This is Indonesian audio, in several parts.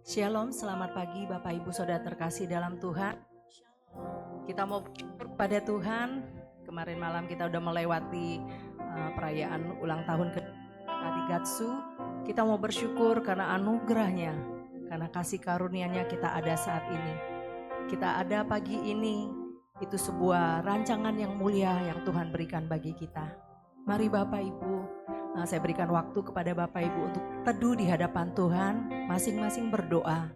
Shalom, selamat pagi Bapak Ibu Saudara terkasih dalam Tuhan. Kita mau bersyukur pada Tuhan. Kemarin malam kita udah melewati perayaan ulang tahun ke Kadigatsu. Kita mau bersyukur karena anugerahnya, karena kasih karunia-Nya kita ada saat ini. Kita ada pagi ini, itu sebuah rancangan yang mulia yang Tuhan berikan bagi kita. Mari Bapak Ibu, saya berikan waktu kepada Bapak Ibu untuk teduh di hadapan Tuhan, masing-masing berdoa.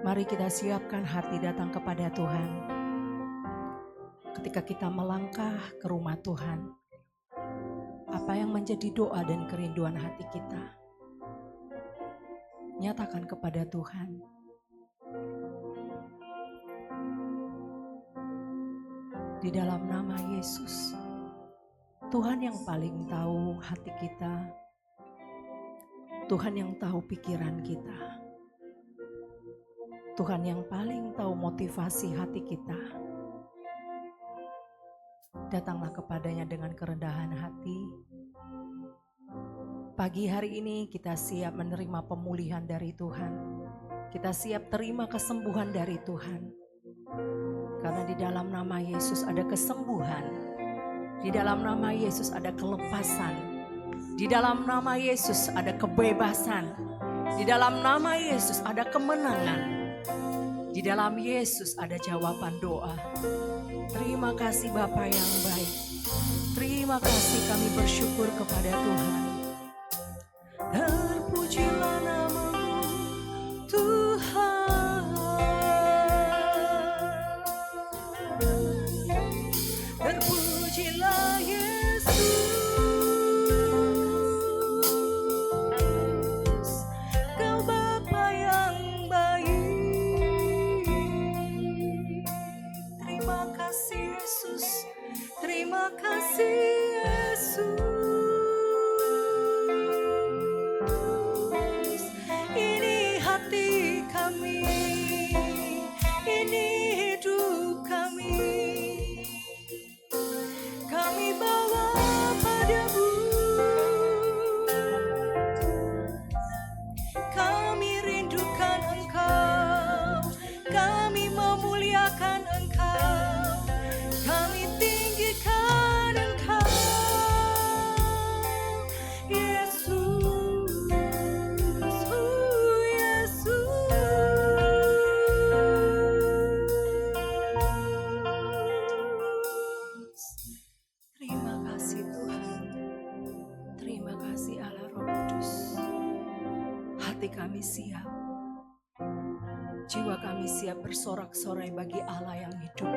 Mari kita siapkan hati datang kepada Tuhan. Ketika kita melangkah ke rumah Tuhan, apa yang menjadi doa dan kerinduan hati kita? Nyatakan kepada Tuhan. Di dalam nama Yesus, Tuhan yang paling tahu hati kita, Tuhan yang tahu pikiran kita, Tuhan yang paling tahu motivasi hati kita. Datanglah kepadanya dengan kerendahan hati. Pagi hari ini kita siap menerima pemulihan dari Tuhan. Kita siap terima kesembuhan dari Tuhan. Karena di dalam nama Yesus ada kesembuhan. Di dalam nama Yesus ada kelepasan. Di dalam nama Yesus ada kebebasan. Di dalam nama Yesus ada kemenangan. Di dalam Yesus ada jawaban doa. Terima kasih Bapa yang baik. Terima kasih, kami bersyukur kepada Tuhan. Terpujilah nama-Mu Tuhan. Terpujilah Yesus, Kau Bapa yang baik. Terima kasih Yesus, terima kasih Yesus. Ini hati kami, ini hidup kami. Kami bawa padamu, kami rindukan Engkau, kami memuliakan Engkau, kami tinggikan Engkau, Yesus, Yesus. Terima kasih Tuhan, terima kasih Allah Roh Kudus. Hati kami siap, jiwa kami siap bersorak-sorai bagi Allah yang hidup.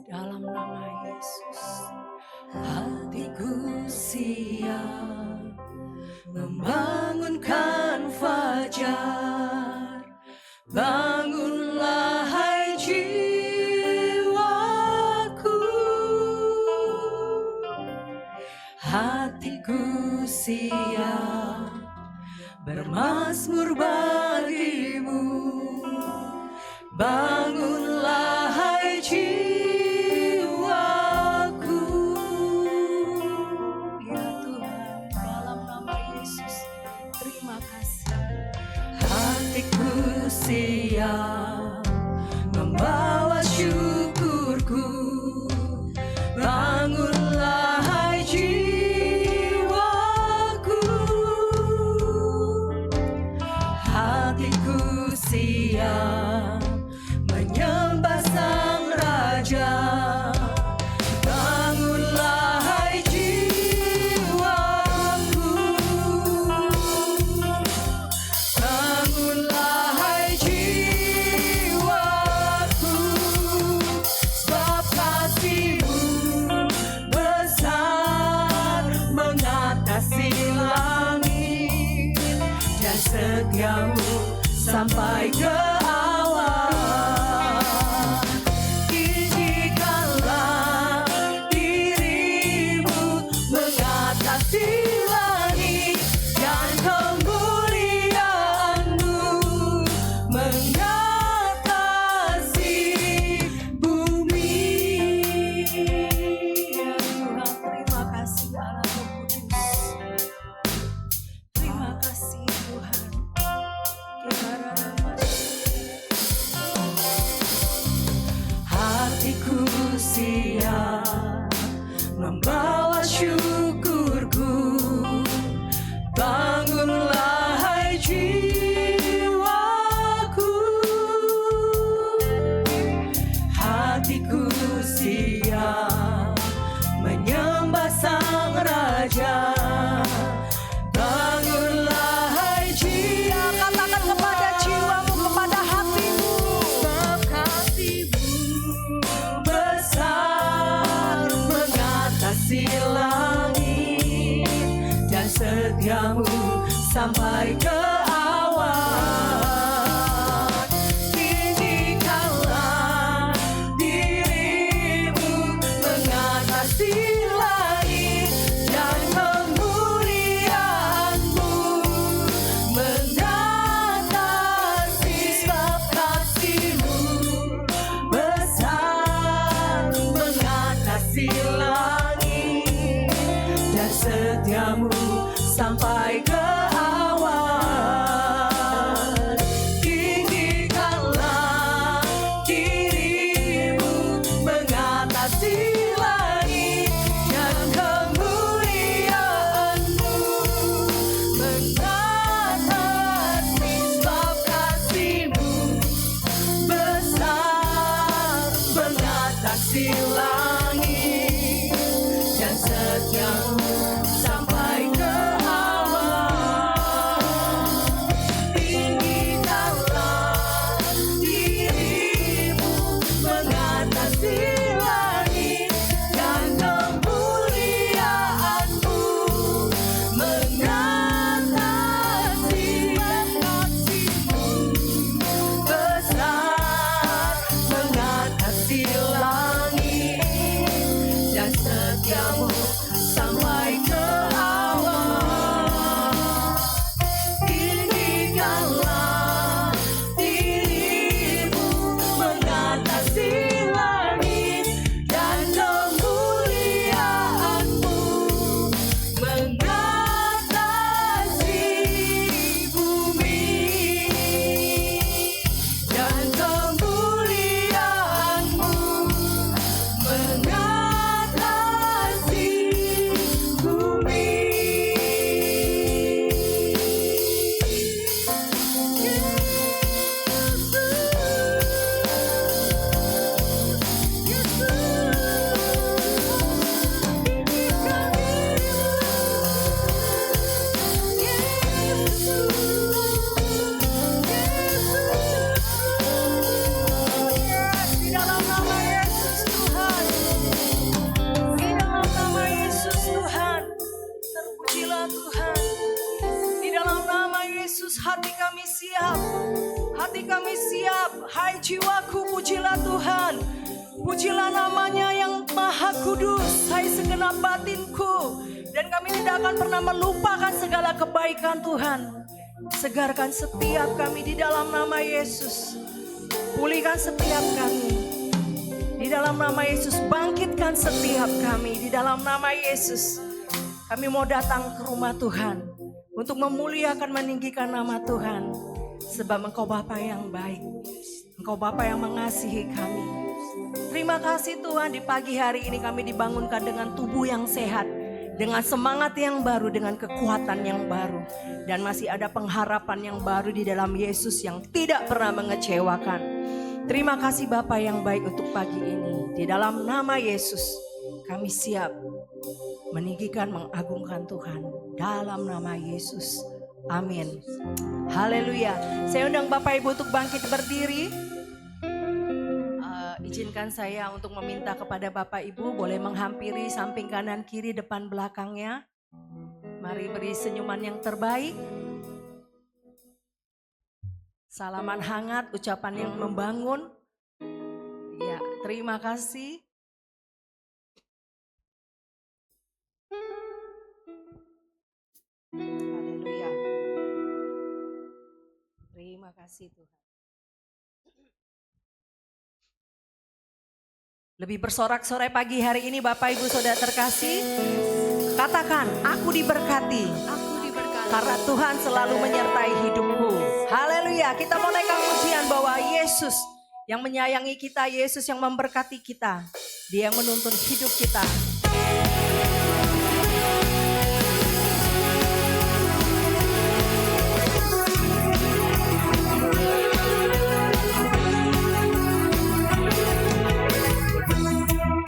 Dalam nama Yesus, hatiku siap membangunkan fajar. Bangunlah hai jiwaku, hatiku siap bermazmur bagimu. Bangunlah hai jiwaku, ya Tuhan, dalam nama Yesus, terima kasih. Hatiku siap membawa syukurku. Bangunlah hai jiwaku, hatiku siap menyembah Sang Raja. Bangunlah hai jiwaku, bangunlah hai jiwaku, sebab kasih-Mu besar mengatasi langit, dan setia-Mu sampai ke awal. Tinggikanlah diri-Mu mengatasi langit, dan kemuliaan-Mu mengatasi bumi. Ya Tuhan, terima kasih Allah Roh Kudus. Terima kasih Tuhan. Biarlah dirimu mengatasi langit dan kemuliaanmu mengatasi bumi, dan kemuliaanmu mengatasi bumi. Di dalam nama Yesus Tuhan, di dalam nama Yesus Tuhan, terpujilah Tuhan. Di dalam nama Yesus hati kami siap, hati kami siap. Hai jiwaku, pujilah Tuhan, pujilah namanya yang maha kudus. Hai segenap batinku, dan kami tidak akan pernah melupakan segala kebaikan Tuhan. Segarkan setiap kami di dalam nama Yesus. Pulihkan setiap kami di dalam nama Yesus. Bangkitkan setiap kami di dalam nama Yesus. Kami mau datang ke rumah Tuhan untuk memuliakan, meninggikan nama Tuhan. Sebab Engkau Bapa yang baik, Engkau Bapa yang mengasihi kami. Terima kasih Tuhan, di pagi hari ini kami dibangunkan dengan tubuh yang sehat, dengan semangat yang baru, dengan kekuatan yang baru. Dan masih ada pengharapan yang baru di dalam Yesus yang tidak pernah mengecewakan. Terima kasih Bapa yang baik untuk pagi ini. Di dalam nama Yesus kami siap meninggikan, mengagungkan Tuhan. Dalam nama Yesus, amin. Haleluya. Saya undang Bapak Ibu untuk bangkit berdiri. Izinkan saya untuk meminta kepada Bapak Ibu boleh menghampiri samping kanan kiri depan belakangnya. Mari beri senyuman yang terbaik. Salaman hangat, ucapan yang membangun. Ya, terima kasih. Haleluya. Terima kasih Tuhan. Lebih bersorak-sorai pagi hari ini Bapak Ibu Saudara terkasih. Katakan, aku diberkati. Karena Tuhan selalu menyertai hidupku. Haleluya. Kita mau naikkan pujian bahwa Yesus yang menyayangi kita, Yesus yang memberkati kita. Dia yang menuntun hidup kita.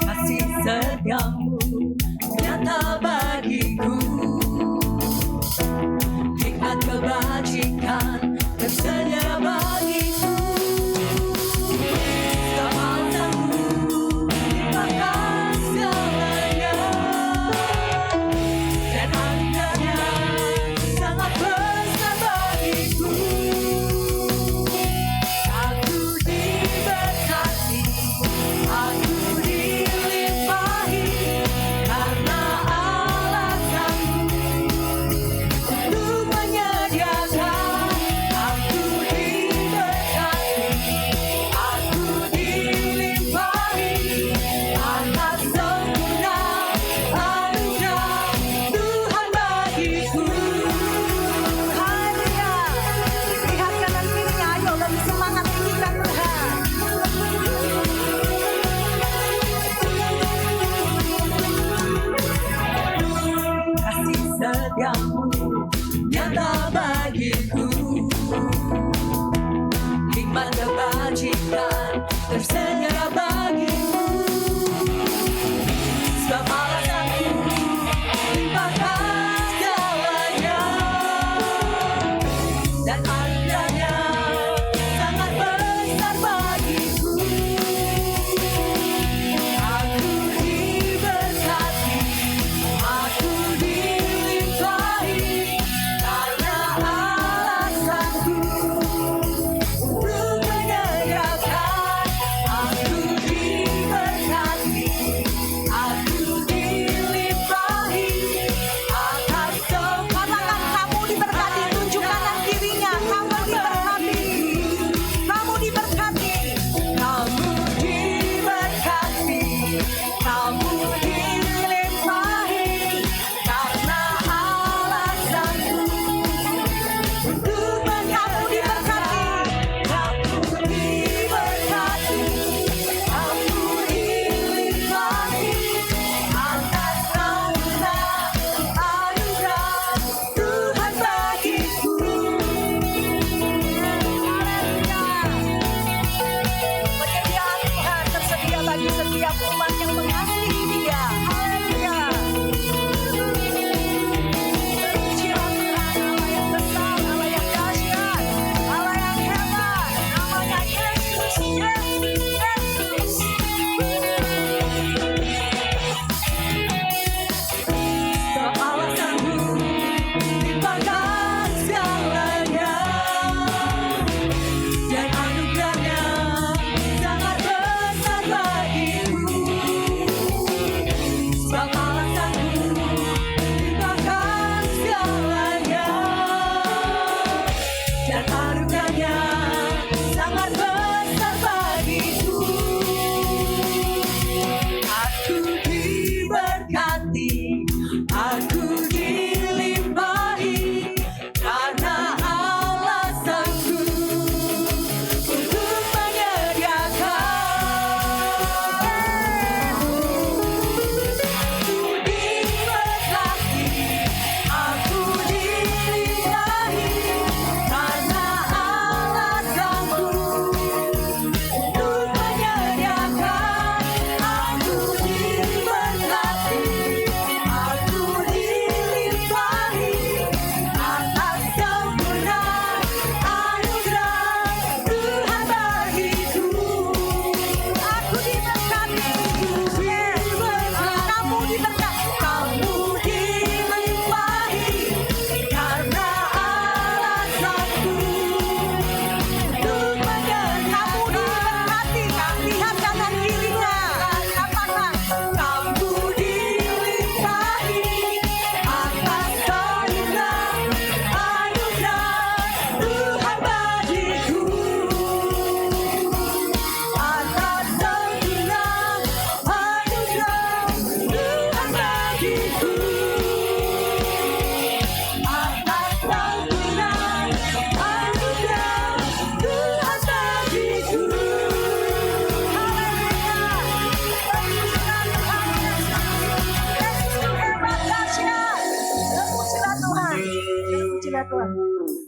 Kasih setiamu nyata bagiku, hikmat kebajikan tersedia bagiku. Sepanjangmu limpahkan segala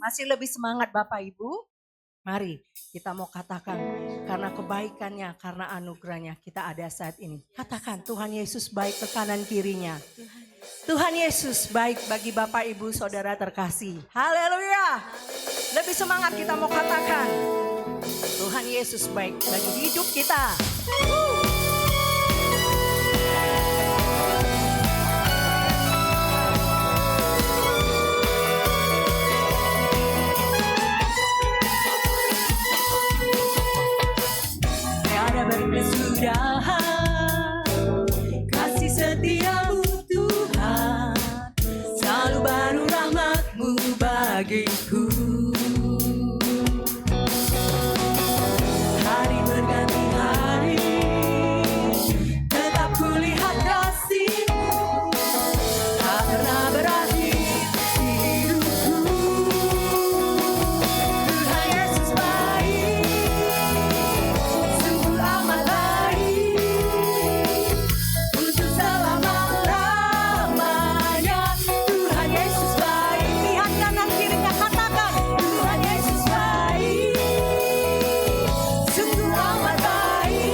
Masih lebih semangat Bapak Ibu? Mari kita mau katakan karena kebaikannya, karena anugerahnya kita ada saat ini. Katakan Tuhan Yesus baik ke kanan kirinya. Tuhan Yesus baik bagi Bapak Ibu Saudara terkasih. Haleluya. Lebih semangat kita mau katakan Tuhan Yesus baik bagi hidup kita. Berkesudahan kasih setiamu Tuhan, selalu baru rahmat-Mu bagiku. Hari berganti hari, tetap kulihat kasih-Mu, tak pernah berakhir hidupku. Tuhan Yesus baik, sungguh amat baik, untuk selama-lamanya. Tuhan Yesus baik. Lihat kanan kirinya, katakan Tuhan Yesus baik, sungguh amat baik,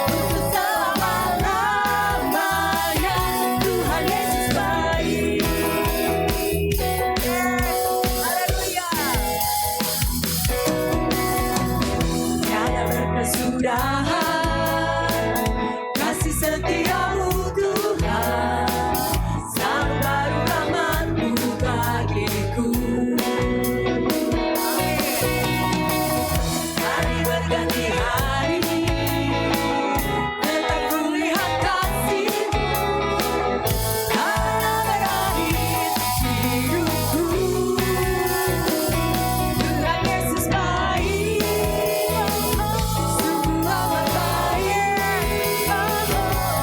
untuk selama-lamanya. Tuhan Yesus baik. Haleluya. Tiada berkesudahan kasih setiamu Tuhan, selalu baru rahmat-Mu bagiku. Hari berganti hari, tetap kulihat kasih-Mu, karena berakhir hidupku. Tuhan Yesus baik, sungguh amat baik,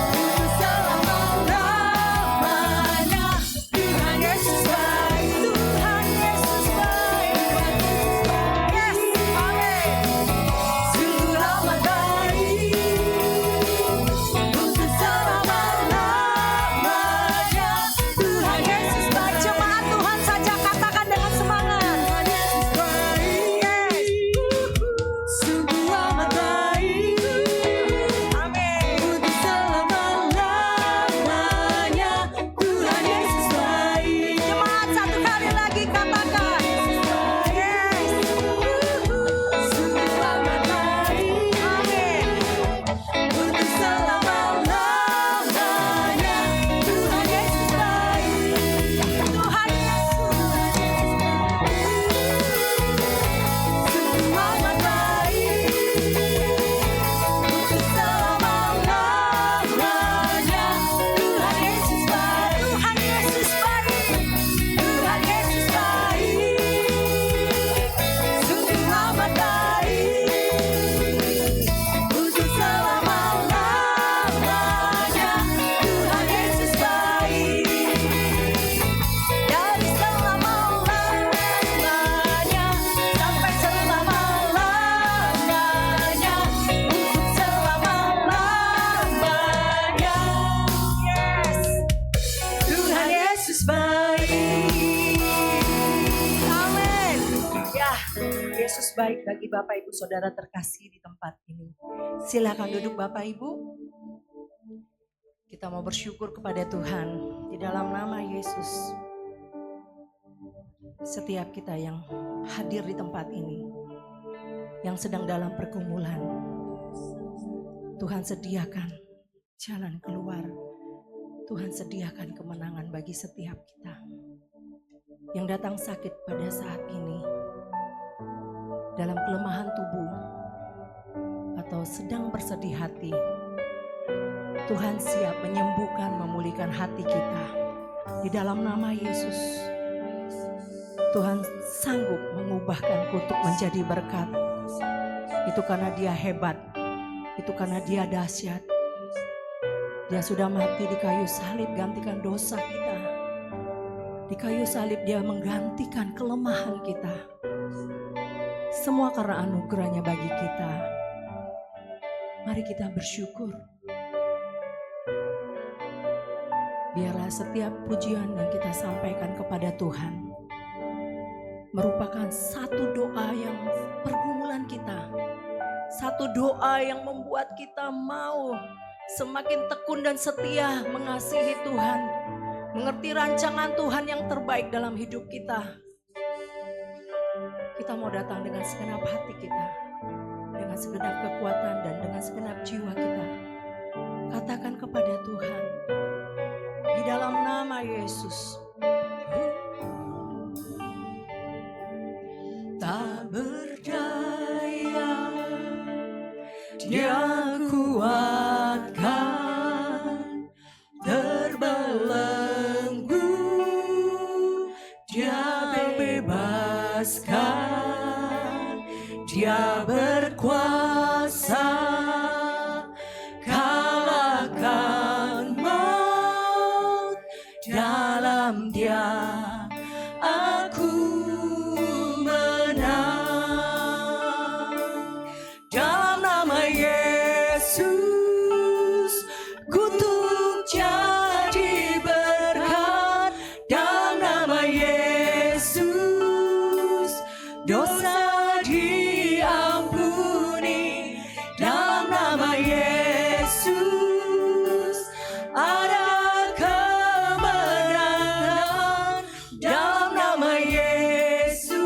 untuk selama-lamanya. Tuhan Yesus baik, Tuhan Yesus baik, yes, amin. Sungguh amat baik, untuk selama-lamanya. Tuhan Yesus baik. Jemaat Tuhan saja katakan dengan semangat. Tuhan Yesus baik, yes. Sungguh amat baik, amin, untuk selama-lamanya. Tuhan Yesus baik. Jemaat satu kali lagi katakan, yes. Sungguh amat baik, amin, untuk selama-lamanya. Tuhan Yesus baik. Tuhan Yesus sungguh amat baik, untuk selama-lamanya. Tuhan Yesus baik. Tuhan Yesus baik. Tuhan Yesus baik, sungguh amat baik, untuk selama-lamanya. Tuhan Yesus baik, dari selama-lamanya sampai selama-lamanya, untuk selama-lamanya. Yes, Tuhan Yesus baik. Amin. Ya, Yesus baik bagi Bapak Ibu Saudara terkasih di tempat ini. Silakan duduk Bapak Ibu. Kita mau bersyukur kepada Tuhan di dalam nama Yesus. Setiap kita yang hadir di tempat ini, yang sedang dalam pergumulan, Tuhan sediakan jalan keluar. Tuhan sediakan kemenangan bagi setiap kita. Yang datang sakit pada saat ini, dalam kelemahan tubuh, atau sedang bersedih hati, Tuhan siap menyembuhkan, memulihkan hati kita. Di dalam nama Yesus, Tuhan sanggup mengubahkan kutuk menjadi berkat. Itu karena Dia hebat, itu karena Dia dahsyat. Dia sudah mati di kayu salib, gantikan dosa kita. Di kayu salib Dia menggantikan kelemahan kita. Semua karena anugerahnya bagi kita. Mari kita bersyukur. Biarlah setiap pujian yang kita sampaikan kepada Tuhan merupakan satu doa yang pergumulan kita. Satu doa yang membuat kita mau semakin tekun dan setia mengasihi Tuhan, mengerti rancangan Tuhan yang terbaik dalam hidup kita. Kita mau datang dengan segenap hati kita, dengan segenap kekuatan dan dengan segenap jiwa kita. Katakan kepada Tuhan, di dalam nama Yesus, tak berdaya Dia kuatkan, terbelenggu Dia bebaskan, Dia berkuasa, kalahkan maut, dalam Dia aku menang. Dalam nama Yesus kutuk jadi berkat. Dalam nama Yesus dosa diampuni. Dalam nama Yesus ada kemenangan. Dalam nama Yesus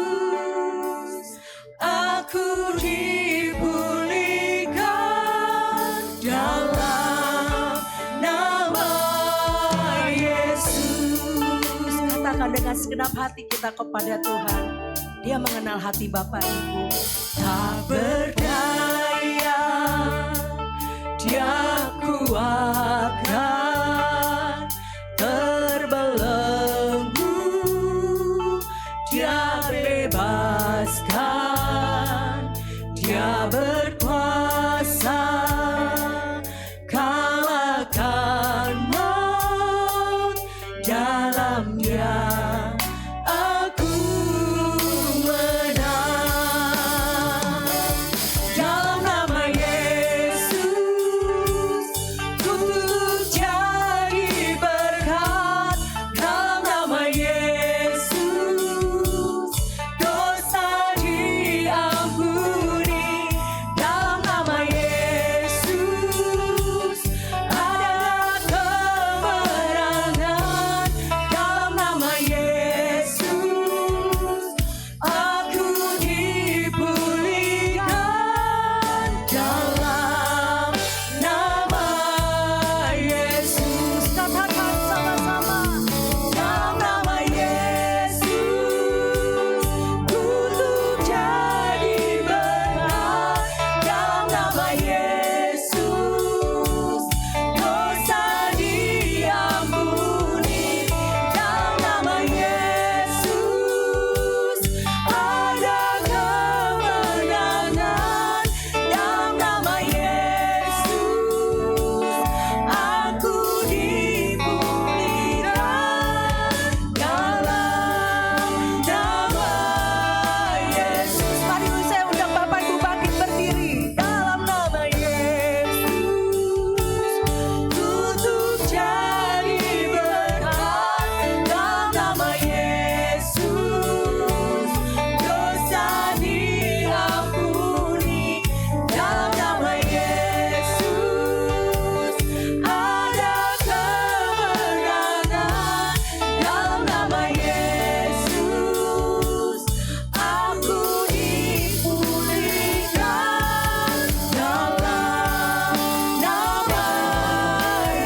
aku dipulihkan. Dalam nama Yesus. Katakan dengan segenap hati kita kepada Tuhan. Dia mengenal hati Bapak Ibu. Tak berdaya Dia kuatkan, terbelenggu Dia bebaskan, Dia berkuasa, kalahkan maut, dalam Dia aku menang. Dalam nama Yesus kutuk jadi berkat. Dalam nama Yesus dosa diampuni. Dalam nama Yesus ada kemenangan. Dalam nama Yesus aku dipulihkan. Dalam nama Yesus, katakan sama-sama. Dalam nama Yesus kutuk jadi berkat. Dalam nama Yesus dosa diampuni. Dalam nama Yesus ada kemenangan. Dalam nama Yesus aku dipulihkan. Dalam nama Yesus. Mari saya undang Bapak Ibu bangkit berdiri. Dalam nama Yesus kutuk jadi berkat. Dalam nama Yesus dosa diampuni. Dalam nama Yesus ada kemenangan. Dalam nama Yesus aku dipulihkan. Dalam nama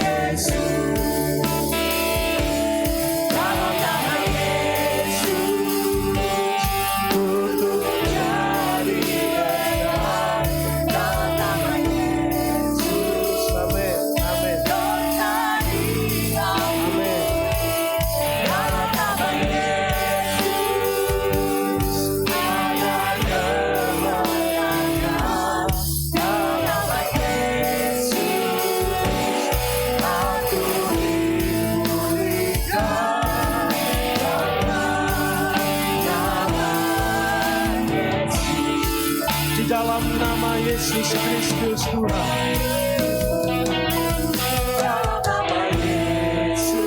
Yesus. Dalam nama Yesus kutuk jadi berkat. Dalam nama Yesus Amin. Amin. dosa diampuni. Dalam nama Yesus ada kemenangan. Dalam nama Yesus aku dipulihkan. Di dalam nama Yesus Kristus Tuhan. Dalam nama Yesus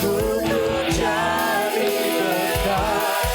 kutuk jadi berkat.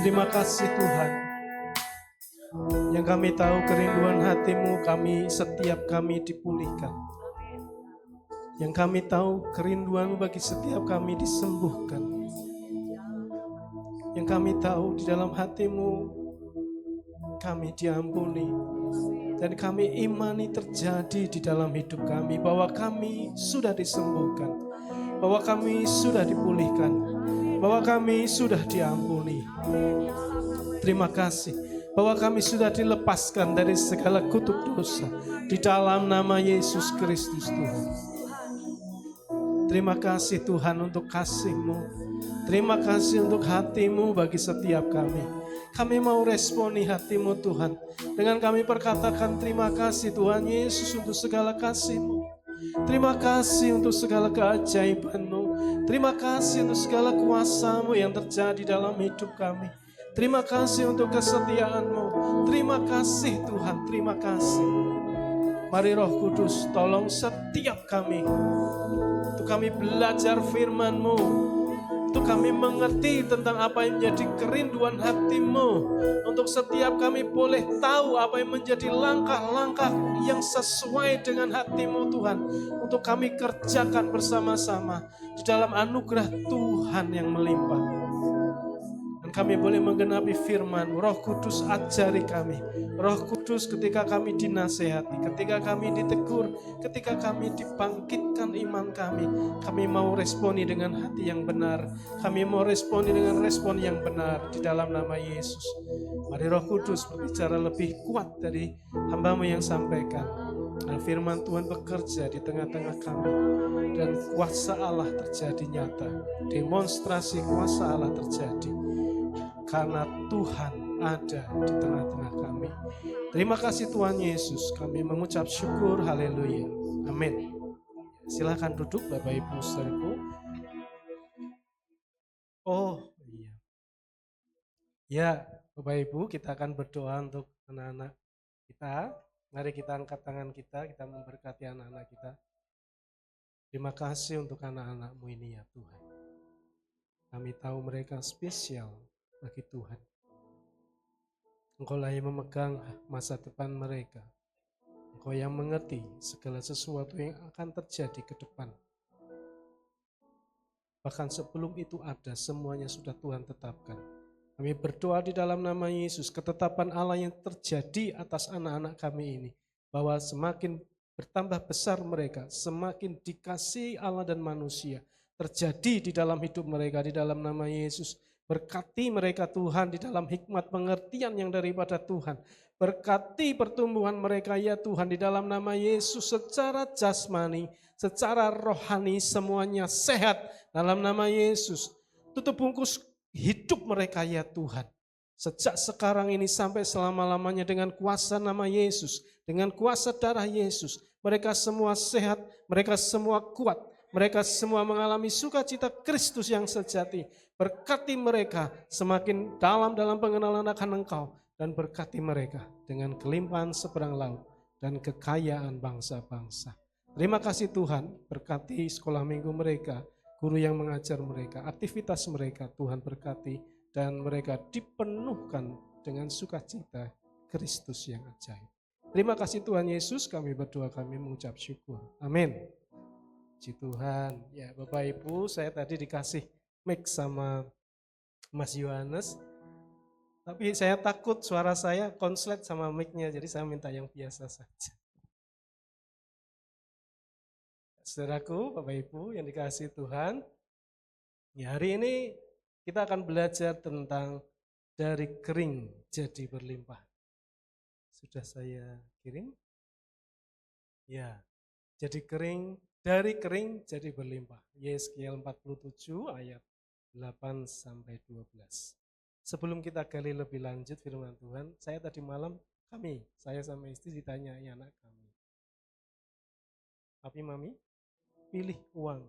Terima kasih Tuhan. Yang kami tahu kerinduan hati-Mu setiap kami dipulihkan. Yang kami tahu kerinduan-Mu bagi setiap kami disembuhkan. Yang kami tahu di dalam hati-Mu kami diampuni. Dan kami imani terjadi di dalam hidup kami bahwa kami sudah disembuhkan. Bahwa kami sudah dipulihkan. Bahwa kami sudah diampuni. Terima kasih bahwa kami sudah dilepaskan dari segala kutuk dosa di dalam nama Yesus Kristus Tuhan. Terima kasih Tuhan untuk kasih-Mu. Terima kasih untuk hati-Mu bagi setiap kami. Kami mau responi hati-Mu Tuhan. Dengan kami perkatakan terima kasih Tuhan Yesus untuk segala kasih-Mu. Terima kasih untuk segala keajaiban-Mu. Terima kasih untuk segala kuasa-Mu yang terjadi dalam hidup kami. Terima kasih untuk kesetiaan-Mu. Terima kasih Tuhan, terima kasih. Mari Roh Kudus tolong setiap kami. Untuk kami belajar firman-Mu. Untuk kami mengerti tentang apa yang menjadi kerinduan hati-Mu. Untuk setiap kami boleh tahu apa yang menjadi langkah-langkah yang sesuai dengan hati-Mu Tuhan. Untuk kami kerjakan bersama-sama di dalam anugerah Tuhan yang melimpah. Kami boleh menggenapi firman. Roh Kudus ajari kami. Roh Kudus ketika kami dinasehati, ketika kami ditegur, ketika kami dibangkitkan iman kami mau responi dengan hati yang benar. Kami mau responi dengan respon yang benar di dalam nama Yesus. Mari Roh Kudus berbicara lebih kuat dari hamba-Mu yang sampaikan. Dan firman Tuhan bekerja di tengah-tengah kami. Dan kuasa Allah terjadi nyata. Demonstrasi kuasa Allah terjadi. Karena Tuhan ada di tengah-tengah kami. Terima kasih Tuhan Yesus. Kami mengucap syukur. Haleluya. Amin. Silakan duduk Bapak Ibu Saudaraku. Oh iya. Ya Bapak Ibu, kita akan berdoa untuk anak-anak kita. Mari kita angkat tangan kita memberkati anak-anak kita. Terima kasih untuk anak-anak-Mu ini ya Tuhan. Kami tahu mereka spesial bagi Tuhan. Engkau-lah yang memegang masa depan mereka. Engkau yang mengerti segala sesuatu yang akan terjadi ke depan. Bahkan sebelum itu ada, semuanya sudah Tuhan tetapkan. Kami berdoa di dalam nama Yesus, ketetapan Allah yang terjadi atas anak-anak kami ini. Bahwa semakin bertambah besar mereka, semakin dikasihi Allah dan manusia. Terjadi di dalam hidup mereka, di dalam nama Yesus. Berkati mereka Tuhan di dalam hikmat pengertian yang daripada Tuhan. Berkati pertumbuhan mereka ya Tuhan di dalam nama Yesus secara jasmani, secara rohani semuanya sehat dalam nama Yesus. Tutup bungkus hidup mereka ya Tuhan. Sejak sekarang ini sampai selama-lamanya dengan kuasa nama Yesus, dengan kuasa darah Yesus. Mereka semua sehat, mereka semua kuat, mereka semua mengalami sukacita Kristus yang sejati. Berkati mereka semakin dalam pengenalan akan Engkau. Dan berkati mereka dengan kelimpahan seberang laut dan kekayaan bangsa-bangsa. Terima kasih Tuhan, berkati sekolah minggu mereka, guru yang mengajar mereka, aktivitas mereka Tuhan berkati. Dan mereka dipenuhkan dengan sukacita Kristus yang ajaib. Terima kasih Tuhan Yesus, kami berdoa, kami mengucap syukur. Amin. Puji Tuhan. Ya Bapak Ibu, saya tadi dikasih mic sama Mas Yohanes. Tapi saya takut suara saya konslet sama mic-nya, jadi saya minta yang biasa saja. Saudaraku, Bapak Ibu yang dikasihi Tuhan, ya hari ini kita akan belajar tentang dari kering jadi berlimpah. Sudah saya kirim? Ya, jadi kering, dari kering jadi berlimpah. Yeskiel 47 ayat 8-12. Sebelum kita gali lebih lanjut firman Tuhan, saya tadi malam saya sama istri ditanyai anak kami. Papi Mami, pilih uang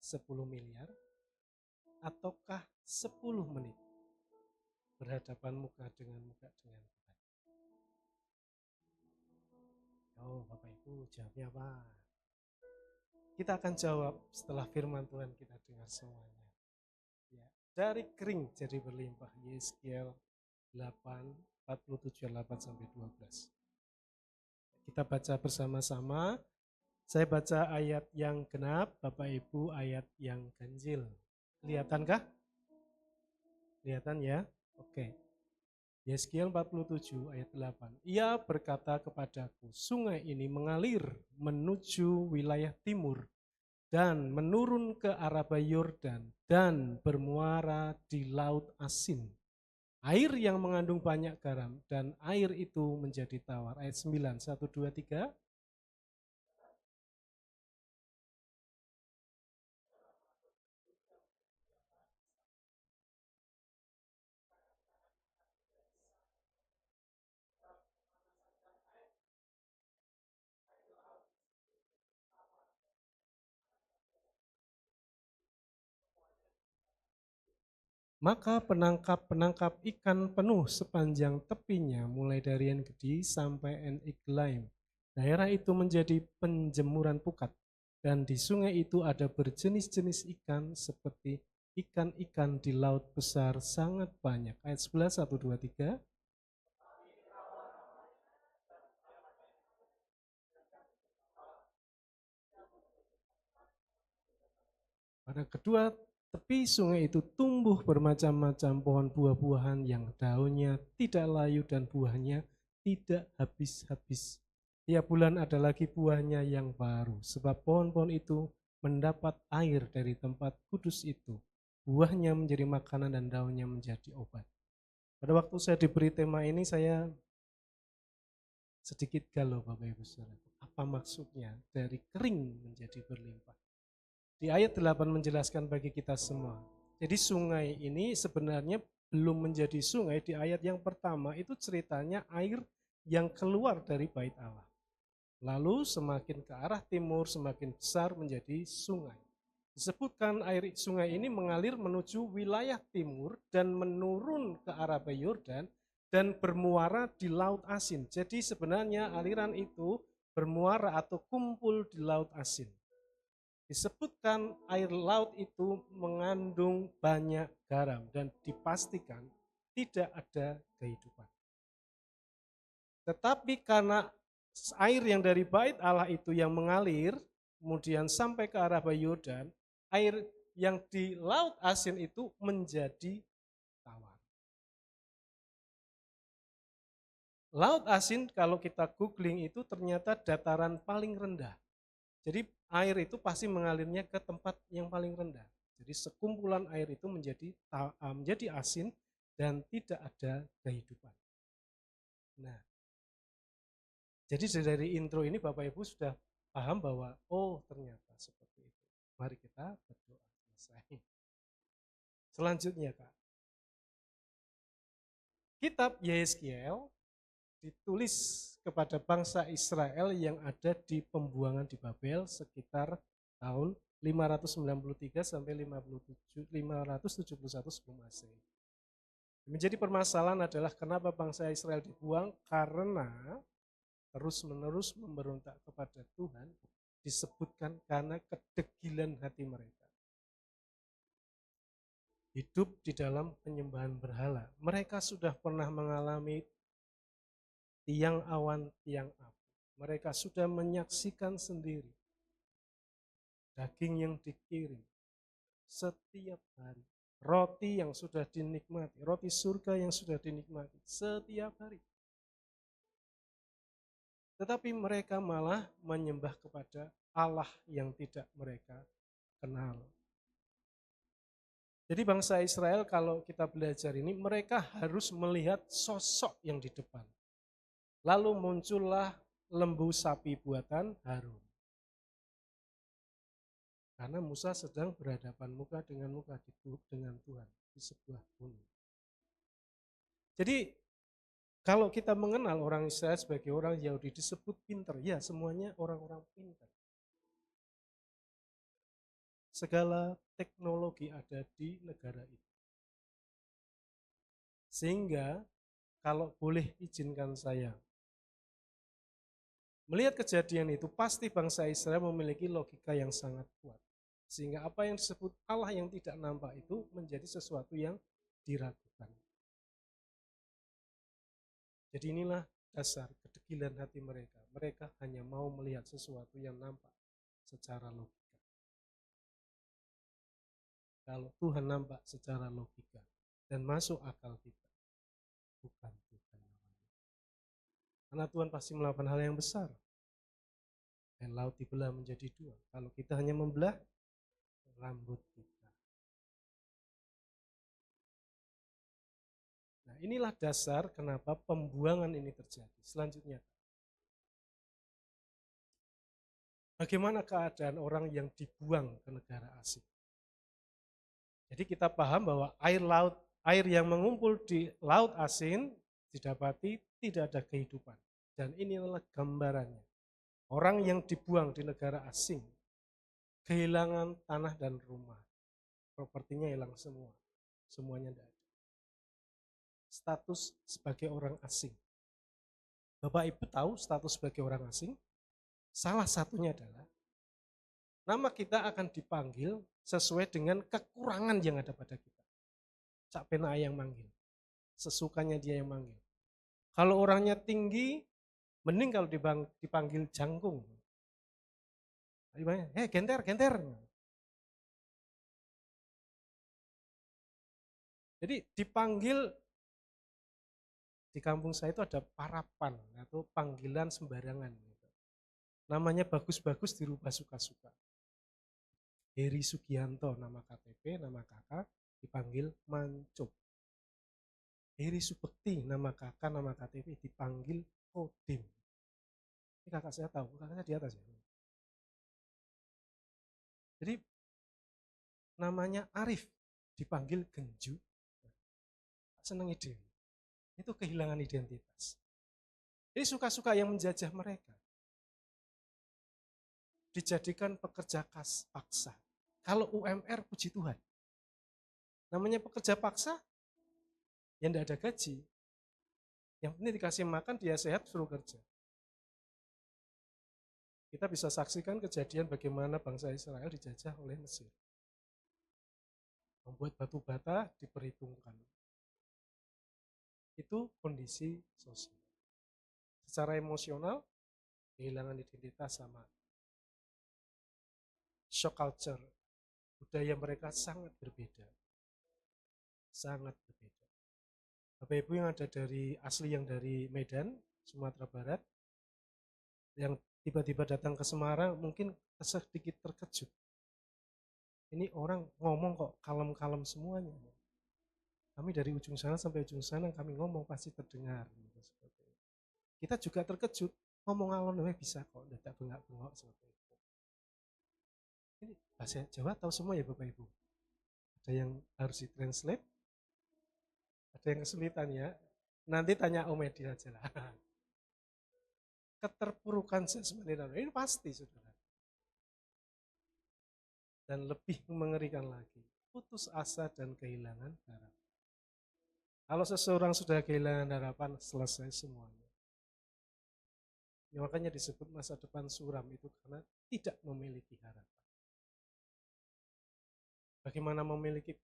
10 miliar ataukah 10 menit berhadapan muka dengan Tuhan. Oh Bapak Ibu, jawabnya apa? Kita akan jawab setelah firman Tuhan kita dengar semuanya. Ya. dari kering jadi berlimpah. Yeskiel 8, 47, 8 sampai 12. Kita baca bersama-sama. Saya baca ayat yang genap, Bapak Ibu ayat yang ganjil. Kelihatankah? Kelihatan ya? Oke. Yeskiel 47 ayat 8. Ia berkata kepadaku, sungai ini mengalir menuju wilayah timur dan menurun ke Araba Yordan dan bermuara di Laut Asin. Air yang mengandung banyak garam dan air itu menjadi tawar. Ayat 9, 1, 2, 3. Maka penangkap-penangkap ikan penuh sepanjang tepinya mulai dari En-Gedi sampai En-Eglaim. Daerah itu menjadi penjemuran pukat dan di sungai itu ada berjenis-jenis ikan seperti ikan-ikan di laut besar sangat banyak. Ayat 11, 1, 2, 3. Pada kedua tepi sungai itu tumbuh bermacam-macam pohon buah-buahan yang daunnya tidak layu dan buahnya tidak habis-habis. Tiap bulan ada lagi buahnya yang baru, sebab pohon-pohon itu mendapat air dari tempat kudus itu. Buahnya menjadi makanan dan daunnya menjadi obat. Pada waktu saya diberi tema ini, saya sedikit galau Bapak Ibu Saudara. Apa maksudnya dari kering menjadi berlimpah? Di ayat 8 menjelaskan bagi kita semua. Jadi sungai ini sebenarnya belum menjadi sungai. Di ayat yang pertama itu ceritanya air yang keluar dari bait Allah. Lalu semakin ke arah timur semakin besar menjadi sungai. Disebutkan air sungai ini mengalir menuju wilayah timur dan menurun ke Araba Yordan dan bermuara di Laut Asin. Jadi sebenarnya aliran itu bermuara atau kumpul di Laut Asin. Disebutkan air laut itu mengandung banyak garam dan dipastikan tidak ada kehidupan. Tetapi karena air yang dari bait Allah itu yang mengalir, kemudian sampai ke arah Yordan, air yang di Laut Asin itu menjadi tawar. Laut Asin kalau kita googling itu ternyata dataran paling rendah. Jadi air itu pasti mengalirnya ke tempat yang paling rendah. Jadi sekumpulan air itu menjadi asin dan tidak ada kehidupan. Nah, jadi dari intro ini Bapak Ibu sudah paham bahwa oh ternyata seperti itu. Mari kita berdoa. Selesai. Selanjutnya Kak. Kitab Yeskiel ditulis kepada bangsa Israel yang ada di pembuangan di Babel sekitar tahun 593 sampai 571 sebelum Masehi. Menjadi permasalahan adalah kenapa bangsa Israel dibuang, karena terus-menerus memberontak kepada Tuhan, disebutkan karena kedegilan hati mereka. Hidup di dalam penyembahan berhala. Mereka sudah pernah mengalami tiang awan, tiang api. Mereka sudah menyaksikan sendiri daging yang dikirim setiap hari. Roti yang sudah dinikmati, roti surga yang sudah dinikmati setiap hari. Tetapi mereka malah menyembah kepada Allah yang tidak mereka kenal. Jadi bangsa Israel kalau kita belajar ini, mereka harus melihat sosok yang di depan. Lalu muncullah lembu sapi buatan Harun. Karena Musa sedang berhadapan muka dengan Tuhan di sebuah gunung. Jadi kalau kita mengenal orang Israel sebagai orang Yahudi disebut pintar, ya semuanya orang-orang pintar. Segala teknologi ada di negara itu. Sehingga kalau boleh izinkan saya melihat kejadian itu, pasti bangsa Israel memiliki logika yang sangat kuat. Sehingga apa yang disebut Allah yang tidak nampak itu menjadi sesuatu yang diragukan. Jadi inilah dasar kedegilan hati mereka. Mereka hanya mau melihat sesuatu yang nampak secara logika. Kalau Tuhan nampak secara logika dan masuk akal kita, bukan Tuhan. Karena Tuhan pasti melakukan hal yang besar. Dan laut dibelah menjadi dua. Kalau kita hanya membelah rambut kita. Nah, inilah dasar kenapa pembuangan ini terjadi. Selanjutnya, bagaimana keadaan orang yang dibuang ke negara asing? Jadi kita paham bahwa air yang mengumpul di laut asin didapati tidak ada kehidupan. Dan ini adalah gambarannya. Orang yang dibuang di negara asing, kehilangan tanah dan rumah. Propertinya hilang semua. Semuanya tidak ada. Status sebagai orang asing. Bapak Ibu tahu status sebagai orang asing? Salah satunya adalah nama kita akan dipanggil sesuai dengan kekurangan yang ada pada kita. Cak pena yang manggil. Sesukanya dia yang manggil. Kalau orangnya tinggi, mending kalau dipanggil jangkung. Genter, genter. Jadi dipanggil, di kampung saya itu ada parapan atau panggilan sembarangan. Namanya bagus-bagus dirubah suka-suka. Heri Sugianto nama KTP, nama kakak dipanggil Mancup. Heri Subekti nama kakak, nama KTP dipanggil Kodim. Ini kakak saya tahu, kakaknya di atas ya. Jadi namanya Arif dipanggil Genju. Senang ide. Itu kehilangan identitas. Jadi suka-suka yang menjajah mereka. Dijadikan pekerja paksa. Kalau UMR puji Tuhan. Namanya pekerja paksa, yang tidak ada gaji. Yang penting dikasih makan, dia sehat, suruh kerja. Kita bisa saksikan kejadian bagaimana bangsa Israel dijajah oleh Mesir. Membuat batu bata diperhitungkan. Itu kondisi sosial. Secara emosional, kehilangan identitas sama. Shock culture, budaya mereka sangat berbeda. Sangat berbeda. Bapak Ibu yang ada asli yang dari Medan, Sumatera Barat, yang tiba-tiba datang ke Semarang mungkin sedikit terkejut. Ini orang ngomong kok kalem-kalem semuanya. Kami dari ujung sana sampai ujung sana kami ngomong pasti terdengar. Kita juga terkejut, ngomong alon bisa kok, tidak bengak-bengok seperti itu. Ini bahasa Jawa tahu semua ya Bapak Ibu. Ada yang harus ditranslate, ada yang kesulitan ya. Nanti tanya Om Edi aja lah. Keterpurukan jasmani ini pasti saudara. Dan lebih mengerikan lagi, putus asa dan kehilangan harapan. Kalau seseorang sudah kehilangan harapan, selesai semuanya. Ya, makanya disebut masa depan suram itu karena tidak memiliki harapan. Bagaimana memiliki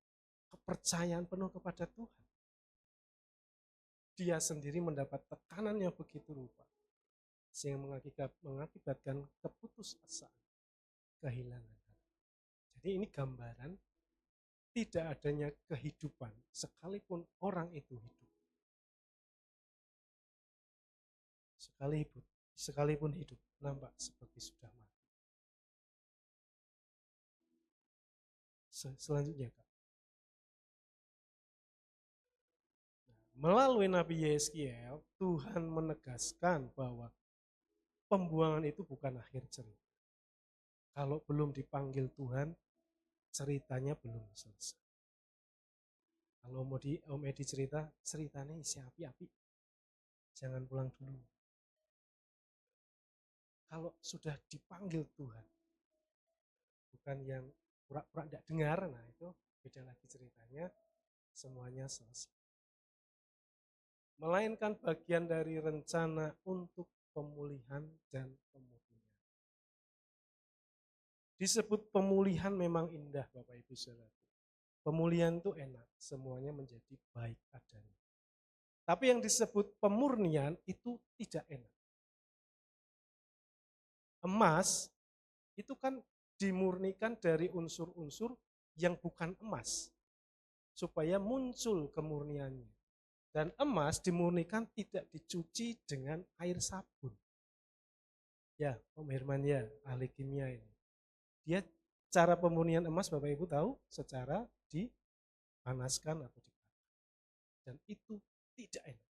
kepercayaan penuh kepada Tuhan? Dia sendiri mendapat tekanan yang begitu rupa, sehingga mengakibatkan keputusasaan, kehilangan. Jadi ini gambaran tidak adanya kehidupan sekalipun orang itu hidup. Sekalipun hidup nampak seperti sudah mati. Selanjutnya Kak. Melalui Nabi Yeskiel, Tuhan menegaskan bahwa pembuangan itu bukan akhir cerita. Kalau belum dipanggil Tuhan, ceritanya belum selesai. Kalau mau Om Edi cerita, ceritanya isi api-api. Jangan pulang dulu. Kalau sudah dipanggil Tuhan, bukan yang pura-pura tidak dengar, nah itu beda lagi ceritanya, semuanya selesai. Melainkan bagian dari rencana untuk pemulihan dan pemulihan. Disebut pemulihan memang indah Bapak Ibu Saudara. Pemulihan itu enak, semuanya menjadi baik adanya. Tapi yang disebut pemurnian itu tidak enak. Emas itu kan dimurnikan dari unsur-unsur yang bukan emas, supaya muncul kemurniannya. Dan emas dimurnikan tidak dicuci dengan air sabun. Ya, Om Herman ya, ahli kimia ini. Dia cara pemurnian emas Bapak Ibu tahu secara dipanaskan atau dibakar. Dan itu tidak enak.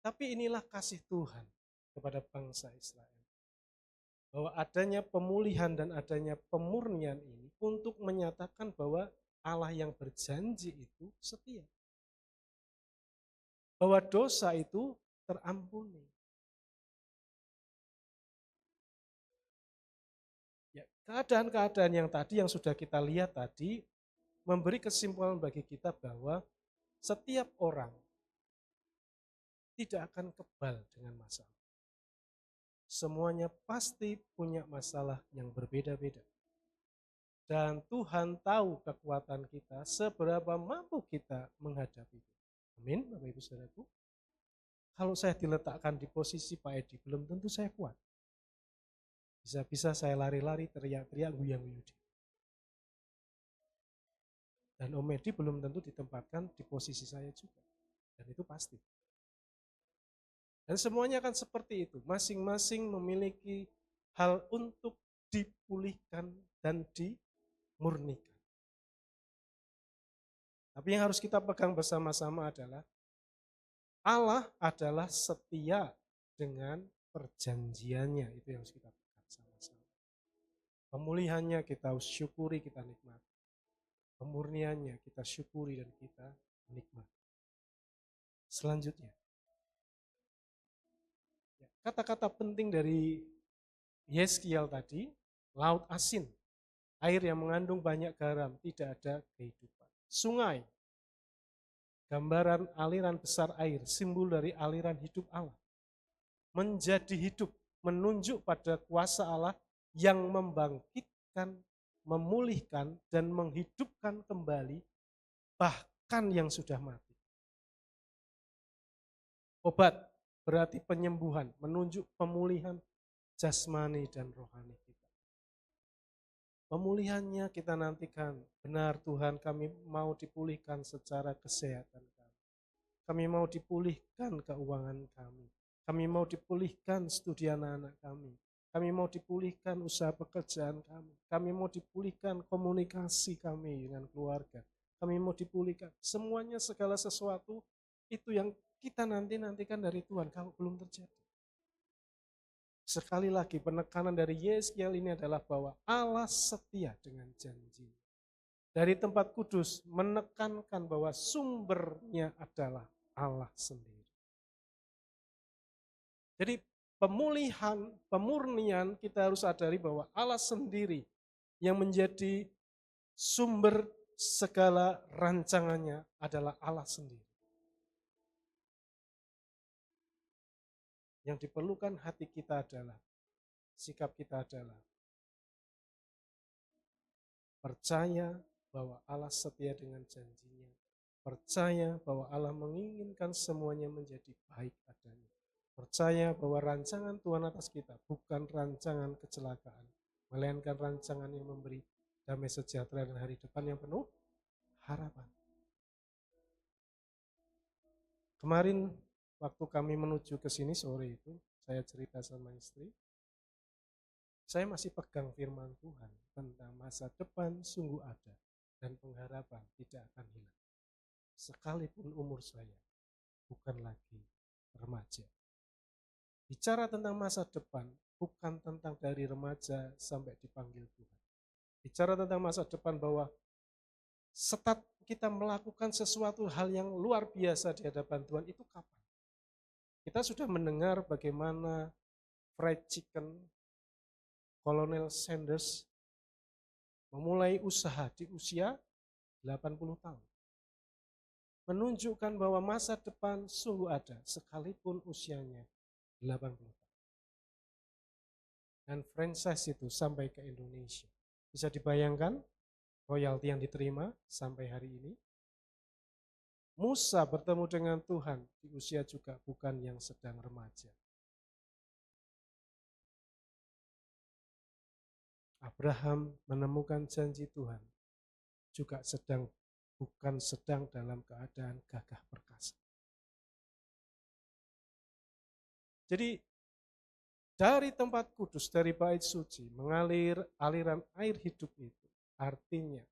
Tapi inilah kasih Tuhan kepada bangsa Israel. Bahwa adanya pemulihan dan adanya pemurnian ini untuk menyatakan bahwa Allah yang berjanji itu setia. Bahwa dosa itu terampuni. Ya, keadaan-keadaan yang tadi yang sudah kita lihat tadi memberi kesimpulan bagi kita bahwa setiap orang tidak akan kebal dengan masalah. Semuanya pasti punya masalah yang berbeda-beda. Dan Tuhan tahu kekuatan kita, seberapa mampu kita menghadapi itu. Amin, Bapak Ibu Saudaraku. Kalau saya diletakkan di posisi Pak Edi, belum tentu saya kuat. Bisa-bisa saya lari-lari, teriak-teriak, guyang-guyung. Dan Om Edi belum tentu ditempatkan di posisi saya juga. Dan itu pasti. Dan semuanya akan seperti itu. Masing-masing memiliki hal untuk dipulihkan dan dimurnikan. Tapi yang harus kita pegang bersama-sama adalah Allah adalah setia dengan perjanjiannya. Itu yang harus kita pegang sama-sama. Pemulihannya kita syukuri, kita nikmati. Pemurniannya kita syukuri dan kita nikmati. Selanjutnya, kata-kata penting dari Yeskiel tadi, laut asin, air yang mengandung banyak garam, tidak ada kehidupan. Sungai, gambaran aliran besar air, simbol dari aliran hidup Allah. Menjadi hidup, menunjuk pada kuasa Allah yang membangkitkan, memulihkan, dan menghidupkan kembali bahkan yang sudah mati. Obat berarti penyembuhan, menunjuk pemulihan jasmani dan rohani kita. Pemulihannya kita nantikan. Benar Tuhan, kami mau dipulihkan secara kesehatan kami. Kami mau dipulihkan keuangan kami. Kami mau dipulihkan studi anak-anak kami. Kami mau dipulihkan usaha pekerjaan kami. Kami mau dipulihkan komunikasi kami dengan keluarga. Kami mau dipulihkan. Semuanya segala sesuatu itu yang kita nantikan dari Tuhan kalau belum terjadi. Sekali lagi penekanan dari Yeskiel ini adalah bahwa Allah setia dengan janji. Dari tempat kudus menekankan bahwa sumbernya adalah Allah sendiri. Jadi pemulihan, pemurnian kita harus sadari bahwa Allah sendiri yang menjadi sumber segala rancangannya adalah Allah sendiri. Yang diperlukan hati kita adalah, sikap kita adalah percaya bahwa Allah setia dengan janjinya. Percaya bahwa Allah menginginkan semuanya menjadi baik adanya. Percaya bahwa rancangan Tuhan atas kita bukan rancangan kecelakaan, melainkan rancangan yang memberi damai sejahtera dan hari depan yang penuh harapan. Kemarin waktu kami menuju ke sini sore itu, saya cerita sama istri, saya masih pegang firman Tuhan tentang masa depan sungguh ada dan pengharapan tidak akan hilang. Sekalipun umur saya bukan lagi remaja. Bicara tentang masa depan bukan tentang dari remaja sampai dipanggil Tuhan. Bicara tentang masa depan bahwa setelah kita melakukan sesuatu hal yang luar biasa di hadapan Tuhan itu kapan? Kita sudah mendengar bagaimana fried chicken Kolonel Sanders memulai usaha di usia 80 tahun. Menunjukkan bahwa masa depan sungguh ada sekalipun usianya 80 tahun. dan franchise itu sampai ke Indonesia. Bisa dibayangkan royalti yang diterima sampai hari ini? Musa bertemu dengan Tuhan di usia juga bukan yang sedang remaja. Abraham menemukan janji Tuhan juga bukan sedang dalam keadaan gagah perkasa. Jadi dari tempat kudus, dari bait suci, mengalir aliran air hidup itu. Artinya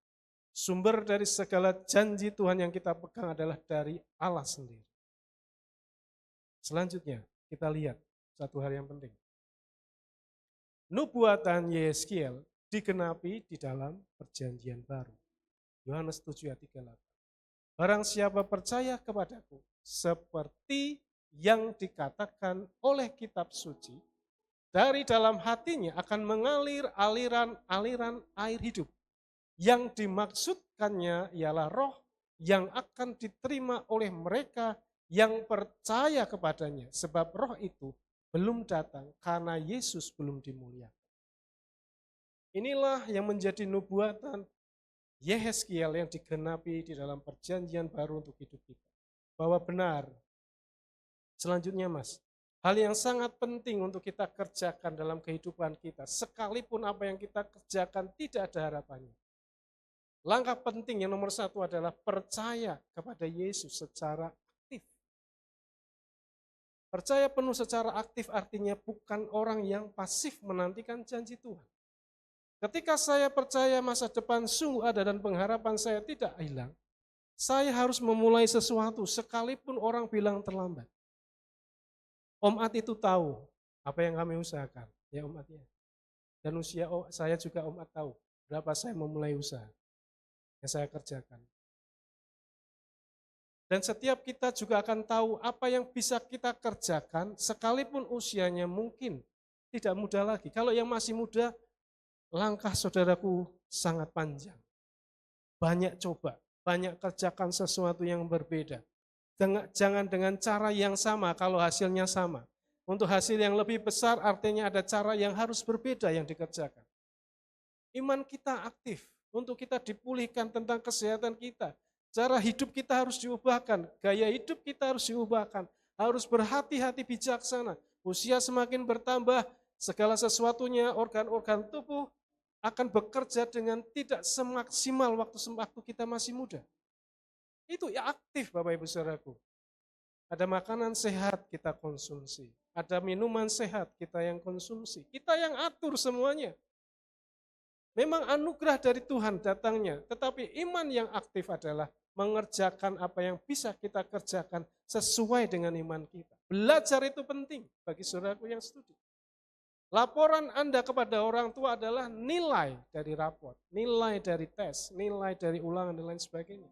sumber dari segala janji Tuhan yang kita pegang adalah dari Allah sendiri. Selanjutnya kita lihat satu hal yang penting. Nubuatan Yeskiel digenapi di dalam perjanjian baru. Yohanes 7 ayat 38. Barang siapa percaya kepadaku, seperti yang dikatakan oleh kitab suci, dari dalam hatinya akan mengalir aliran-aliran air hidup. Yang dimaksudkannya ialah roh yang akan diterima oleh mereka yang percaya kepadanya. Sebab roh itu belum datang karena Yesus belum dimuliakan. Inilah yang menjadi nubuatan Yehezkiel yang digenapi di dalam perjanjian baru untuk hidup kita. Bahwa benar, selanjutnya Mas, hal yang sangat penting untuk kita kerjakan dalam kehidupan kita, sekalipun apa yang kita kerjakan tidak ada harapannya. Langkah penting yang nomor satu adalah percaya kepada Yesus secara aktif. Percaya penuh secara aktif artinya bukan orang yang pasif menantikan janji Tuhan. Ketika saya percaya masa depan sungguh ada dan pengharapan saya tidak hilang, saya harus memulai sesuatu sekalipun orang bilang terlambat. Om At itu tahu apa yang kami usahakan, ya Om At ya. Dan usia saya juga Om At tahu berapa saya memulai usaha yang saya kerjakan. Dan setiap kita juga akan tahu apa yang bisa kita kerjakan sekalipun usianya mungkin tidak muda lagi. Kalau yang masih muda, langkah saudaraku sangat panjang. Banyak coba, banyak kerjakan sesuatu yang berbeda. Jangan dengan cara yang sama kalau hasilnya sama. Untuk hasil yang lebih besar artinya ada cara yang harus berbeda yang dikerjakan. Iman kita aktif untuk kita dipulihkan tentang kesehatan kita. Cara hidup kita harus diubahkan, gaya hidup kita harus diubahkan. Harus berhati-hati bijaksana. Usia semakin bertambah, segala sesuatunya, organ-organ tubuh akan bekerja dengan tidak semaksimal waktu kita masih muda. Itu ya aktif Bapak Ibu Saudaraku. Ada makanan sehat kita konsumsi. Ada minuman sehat kita yang konsumsi. Kita yang atur semuanya. Memang anugerah dari Tuhan datangnya. Tetapi iman yang aktif adalah mengerjakan apa yang bisa kita kerjakan sesuai dengan iman kita. Belajar itu penting bagi saudaraku yang studi. Laporan Anda kepada orang tua adalah nilai dari raport, nilai dari tes, nilai dari ulangan dan lain sebagainya.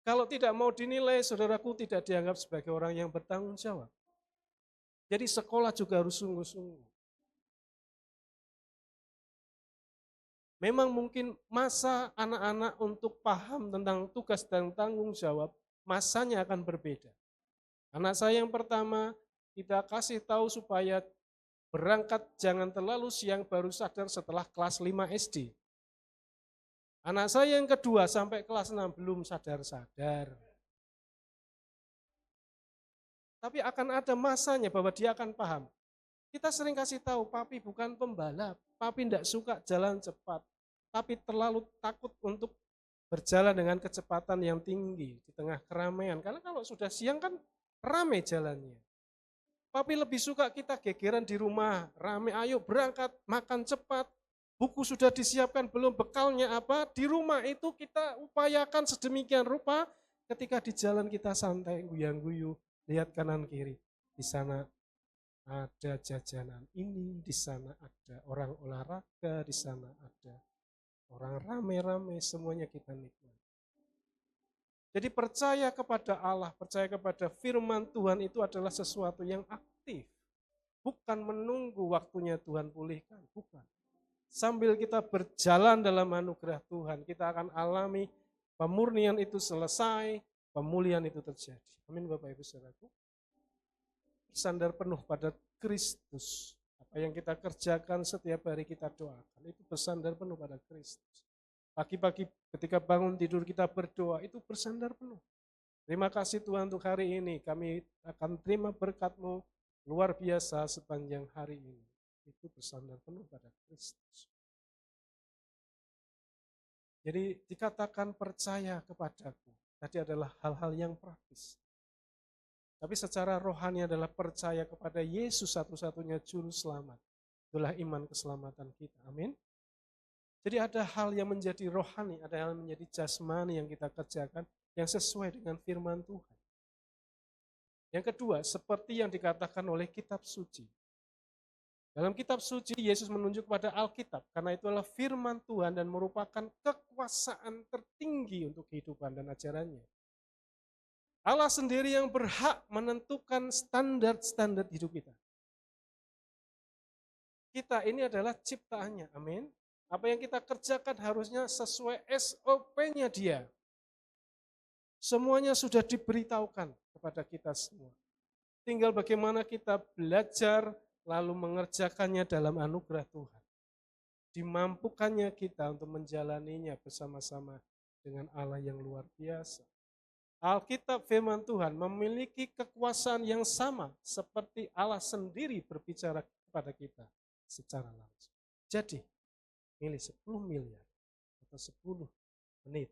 Kalau tidak mau dinilai, saudaraku tidak dianggap sebagai orang yang bertanggung jawab. Jadi sekolah juga harus sungguh-sungguh. Memang mungkin masa anak-anak untuk paham tentang tugas dan tanggung jawab, masanya akan berbeda. Anak saya yang pertama, kita kasih tahu supaya berangkat jangan terlalu siang baru sadar setelah kelas 5 SD. Anak saya yang kedua sampai kelas 6 belum sadar-sadar. Tapi akan ada masanya bahwa dia akan paham. Kita sering kasih tahu, papi bukan pembalap, papi tidak suka jalan cepat, tapi terlalu takut untuk berjalan dengan kecepatan yang tinggi di tengah keramaian. Karena kalau sudah siang kan ramai jalannya. Papi lebih suka kita gegeran di rumah, rame ayo berangkat, makan cepat, buku sudah disiapkan belum, bekalnya apa, di rumah itu kita upayakan sedemikian rupa, ketika di jalan kita santai, guyang-guyu, lihat kanan kiri, di sana ada jajanan ini, di sana ada orang olahraga, di sana ada orang rame-rame, semuanya kita nikmati. Jadi percaya kepada Allah, percaya kepada firman Tuhan itu adalah sesuatu yang aktif. Bukan menunggu waktunya Tuhan pulihkan, bukan. Sambil kita berjalan dalam anugerah Tuhan, kita akan alami pemurnian itu selesai, pemulihan itu terjadi. Amin Bapak Ibu Saudaraku. Bersandar penuh pada Kristus, Apa yang kita kerjakan setiap hari kita doakan, itu bersandar penuh pada Kristus. Pagi-pagi ketika bangun tidur kita berdoa, itu bersandar penuh. Terima kasih Tuhan untuk hari ini, kami akan terima berkat-Mu luar biasa sepanjang hari ini. Itu bersandar penuh pada Kristus. Jadi dikatakan percaya kepadaku, tadi adalah hal-hal yang praktis. Tapi secara rohani adalah percaya kepada Yesus satu-satunya juru selamat. Itulah iman keselamatan kita. Amin. Jadi ada hal yang menjadi rohani, ada hal yang menjadi jasmani yang kita kerjakan yang sesuai dengan firman Tuhan. Yang kedua, seperti yang dikatakan oleh kitab suci. Dalam kitab suci, Yesus menunjuk pada Alkitab, karena itu adalah firman Tuhan dan merupakan kekuasaan tertinggi untuk kehidupan dan ajarannya. Allah sendiri yang berhak menentukan standar-standar hidup kita. Kita ini adalah ciptaannya, amin. Apa yang kita kerjakan harusnya sesuai SOP-nya dia. Semuanya sudah diberitahukan kepada kita semua. Tinggal bagaimana kita belajar lalu mengerjakannya dalam anugerah Tuhan. Dimampukannya kita untuk menjalaninya bersama-sama dengan Allah yang luar biasa. Alkitab firman Tuhan memiliki kekuasaan yang sama seperti Allah sendiri berbicara kepada kita secara langsung. Jadi, milih 10 miliar atau 10 menit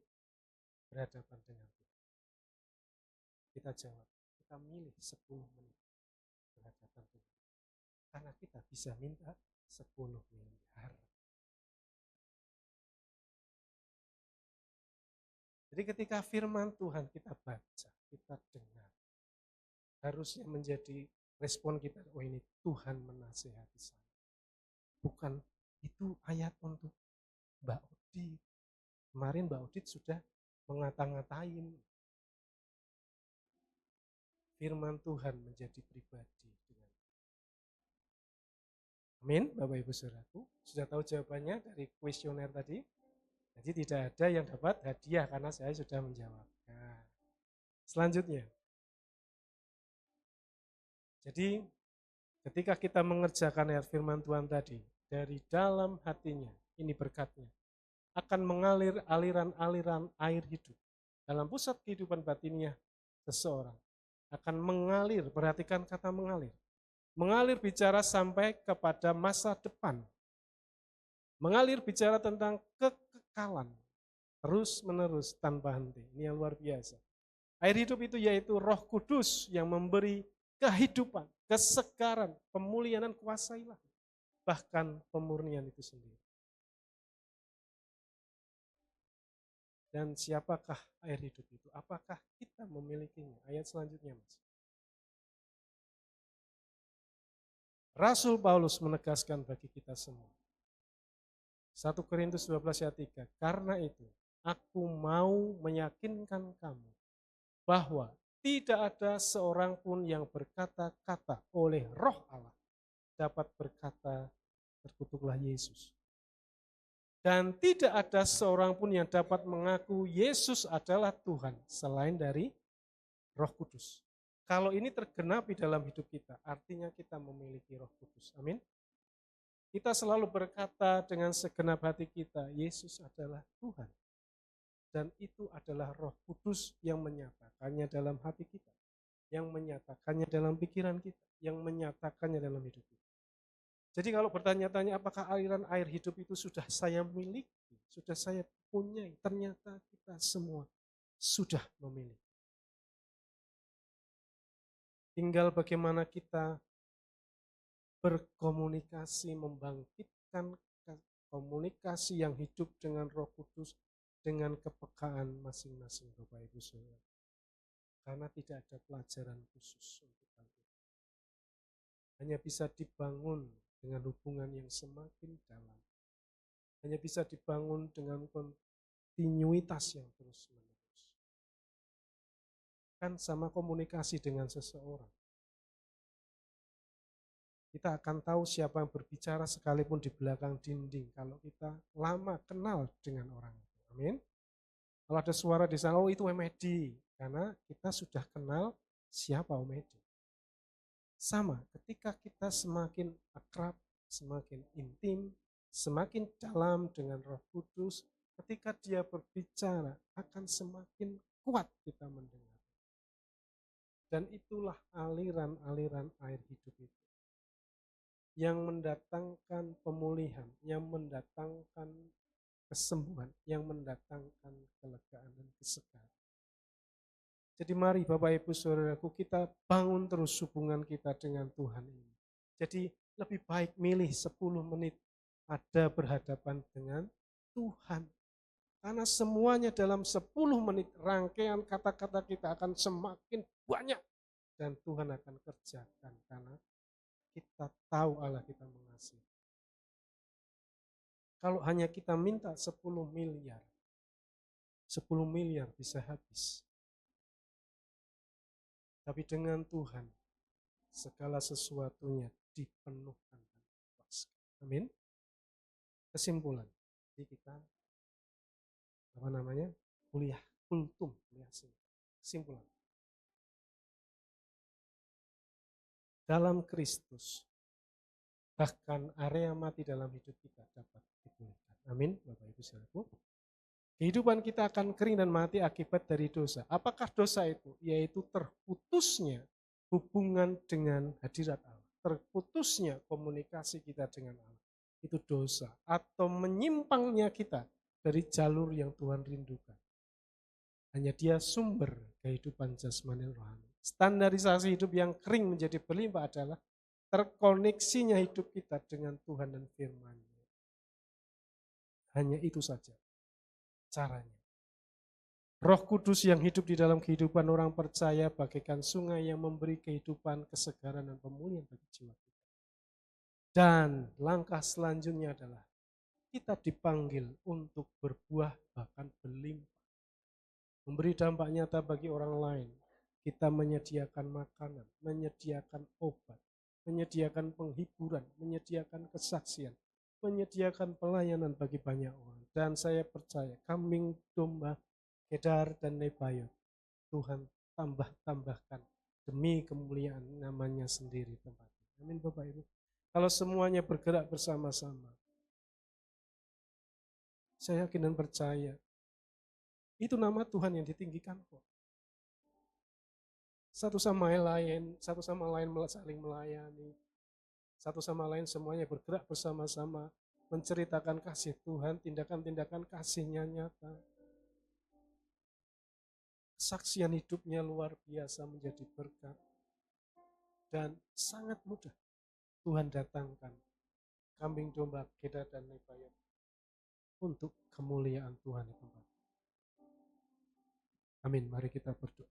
berhadapan dengan Tuhan. Kita jawab, kita milih 10 menit berhadapan Tuhan. Karena kita bisa minta 10 miliar. Jadi ketika firman Tuhan kita baca, kita dengar, harusnya menjadi respon kita, oh ini Tuhan menasihati saya. Bukan itu ayat untuk Mbak Odit. Kemarin Mbak Odit sudah mengata-ngatain. Firman Tuhan menjadi pribadi dengan. Amin, Bapak Ibu Saudaraku. Sudah tahu jawabannya dari kuesioner tadi? Jadi tidak ada yang dapat hadiah karena saya sudah menjawab. Nah, selanjutnya. Jadi ketika kita mengerjakan ayat firman Tuhan tadi, dari dalam hatinya, ini berkatnya, akan mengalir aliran-aliran air hidup. Dalam pusat kehidupan batinnya seseorang akan mengalir, perhatikan kata mengalir. Mengalir bicara sampai kepada masa depan. Mengalir bicara tentang kekekalan, terus-menerus tanpa henti. Ini yang luar biasa. Air hidup itu yaitu Roh Kudus yang memberi kehidupan, kesegaran, pemulihan dan kuasa ilahi. Bahkan pemurnian itu sendiri. Dan siapakah air hidup itu? Apakah kita memilikinya? Ayat selanjutnya, Mas. Rasul Paulus menegaskan bagi kita semua. 1 Korintus 12 ayat 3, karena itu aku mau meyakinkan kamu bahwa tidak ada seorang pun yang berkata-kata oleh Roh Allah dapat berkata terkutuklah Yesus. Dan tidak ada seorang pun yang dapat mengaku Yesus adalah Tuhan selain dari Roh Kudus. Kalau ini tergenapi dalam hidup kita, artinya kita memiliki Roh Kudus. Amin. Kita selalu berkata dengan segenap hati kita, Yesus adalah Tuhan. Dan itu adalah Roh Kudus yang menyatakannya dalam hati kita, yang menyatakannya dalam pikiran kita, yang menyatakannya dalam hidup kita. Jadi kalau bertanya-tanya apakah aliran air hidup itu sudah saya miliki, sudah saya punyai, ternyata kita semua sudah memiliki. Tinggal bagaimana kita berkomunikasi, membangkitkan komunikasi yang hidup dengan Roh Kudus, dengan kepekaan masing-masing Bapak Ibu Saudara. Karena tidak ada pelajaran khusus untuk hal itu. Hanya bisa dibangun dengan hubungan yang semakin dalam. Hanya bisa dibangun dengan kontinuitas yang terus-menerus. Kan sama komunikasi dengan seseorang. Kita akan tahu siapa yang berbicara sekalipun di belakang dinding kalau kita lama kenal dengan orang itu. Amin. Kalau ada suara di sana, oh itu Om Edi, karena kita sudah kenal siapa Om Edi. Sama, ketika kita semakin akrab, semakin intim, semakin dalam dengan Roh Kudus, ketika Dia berbicara akan semakin kuat kita mendengar. Dan itulah aliran-aliran air hidup itu yang mendatangkan pemulihan, yang mendatangkan kesembuhan, yang mendatangkan kelegaan dan kesegaran. Jadi mari Bapak Ibu Saudaraku, kita bangun terus hubungan kita dengan Tuhan ini. Jadi lebih baik milih 10 menit ada berhadapan dengan Tuhan. Karena semuanya dalam 10 menit rangkaian kata-kata kita akan semakin banyak. Dan Tuhan akan kerjakan karena kita tahu Allah kita mengasihi. Kalau hanya kita minta 10 miliar bisa habis. Tapi dengan Tuhan, segala sesuatunya dipenuhkan dan dipuaskan. Amin. Kesimpulan, jadi kita kuliah kultum, kuliah sini. Kesimpulan, dalam Kristus, bahkan area mati dalam hidup kita dapat dipulihkan. Amin, Bapak Ibu Saudaraku. Kehidupan kita akan kering dan mati akibat dari dosa. Apakah dosa itu? Yaitu terputusnya hubungan dengan hadirat Allah. Terputusnya komunikasi kita dengan Allah. Itu dosa. Atau menyimpangnya kita dari jalur yang Tuhan rindukan. Hanya Dia sumber kehidupan jasmani rohani. Standarisasi hidup yang kering menjadi berlimpah adalah terkoneksinya hidup kita dengan Tuhan dan firman-Nya. Hanya itu saja caranya. Roh Kudus yang hidup di dalam kehidupan orang percaya bagaikan sungai yang memberi kehidupan, kesegaran, dan pemulihan bagi jiwa kita. Dan langkah selanjutnya adalah kita dipanggil untuk berbuah bahkan berlimpah. Memberi dampak nyata bagi orang lain. Kita menyediakan makanan, menyediakan obat, menyediakan penghiburan, menyediakan kesaksian, menyediakan pelayanan bagi banyak orang. Dan saya percaya kambing domba Kedar dan Nebayot Tuhan tambahkan demi kemuliaan namanya sendiri tempat. Amin Bapak Ibu. Kalau semuanya bergerak bersama-sama, saya yakin dan percaya itu nama Tuhan yang ditinggikan kok. Satu sama lain saling melayani. Satu sama lain semuanya bergerak bersama-sama menceritakan kasih Tuhan, tindakan-tindakan kasih-Nya nyata. Kesaksian hidupnya luar biasa menjadi berkat. Dan sangat mudah Tuhan datangkan kambing domba Kedar dan Nebayot untuk kemuliaan Tuhan di tempat. Amin, mari kita berdoa.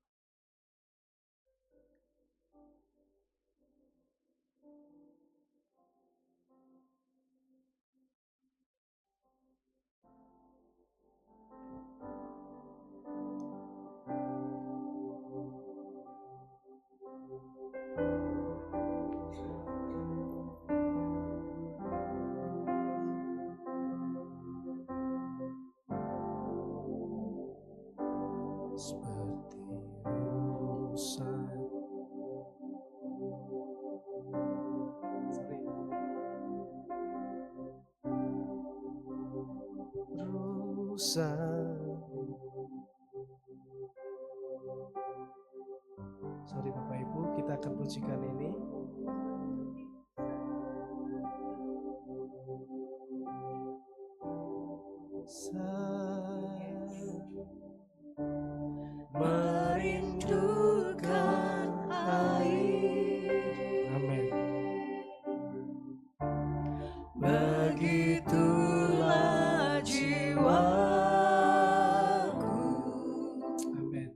Seperti rusa. Sorry Bapak Ibu, kita akan pujikan ini. Merindukan air. Amin. Begitulah jiwaku. Amin.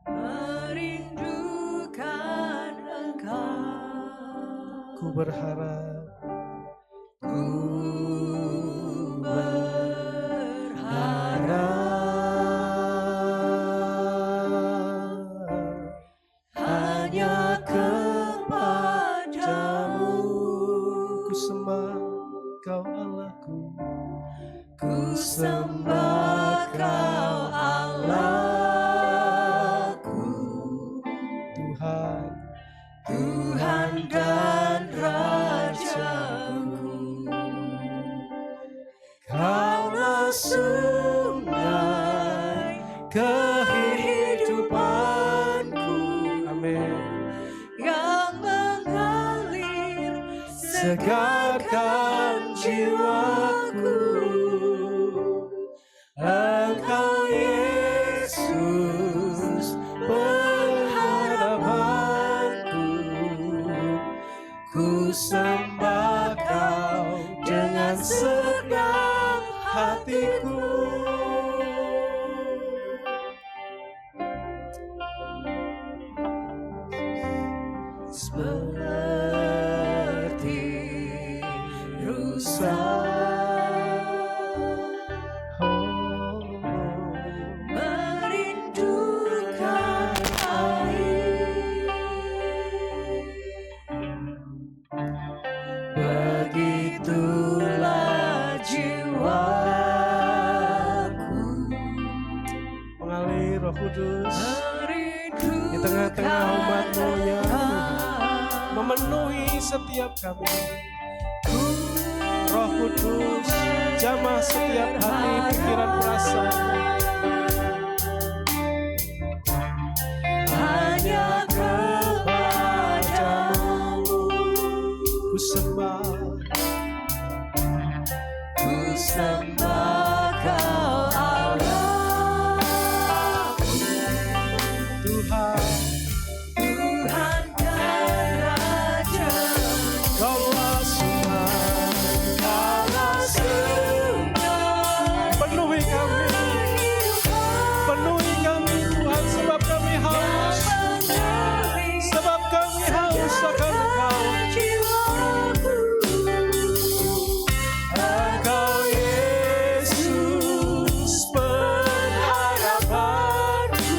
Merindukan Engkau. Ku berharap. Sembah Kau Allahku, Tuhan, kehidupanku. Amin. yang mengalir Segarkan jiwaku, Engkau Yesus pengharapanku. Ku sembah Kau dengan segenap hatiku. Seperti rusa merindukan air, begitulah jiwaku. Mengalir Roh Kudus di tengah-tengah umat-Mu yang memenuhi setiap kami. Roh Kudus, jamah setiap hati, pikiran, perasaan. Hanya kepadamu ku sembah Kau Allah. Tuhan dan Raja, Kaulah sungai, penuhi kami Tuhan, sebab kami haus akan Engkau. Engkau Yesus pengharapanku.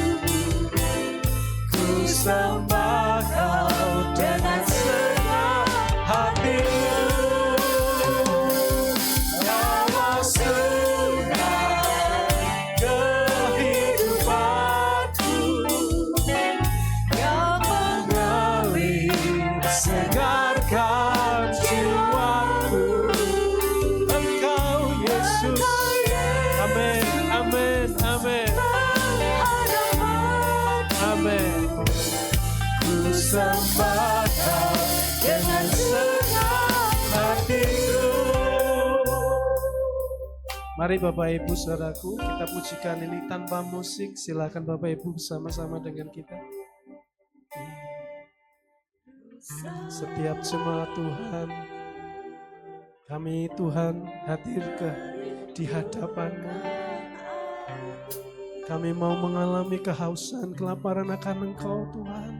Ku sembah Kau dengan segenap hatiku. Kaulah sungai kehidupanku yang mengalir, segarkan jiwaku. Engkau Yesus, amin, amin, amin, amin. Ku sembah Kau dengan segenap hatiku. Mari Bapak Ibu Saudaraku, kita pujikan ini tanpa musik. Silakan Bapak Ibu bersama-sama dengan kita. Setiap jemaat Tuhan, kami Tuhan hadir di hadapan-Mu. Kami mau mengalami kehausan, kelaparan akan Engkau Tuhan.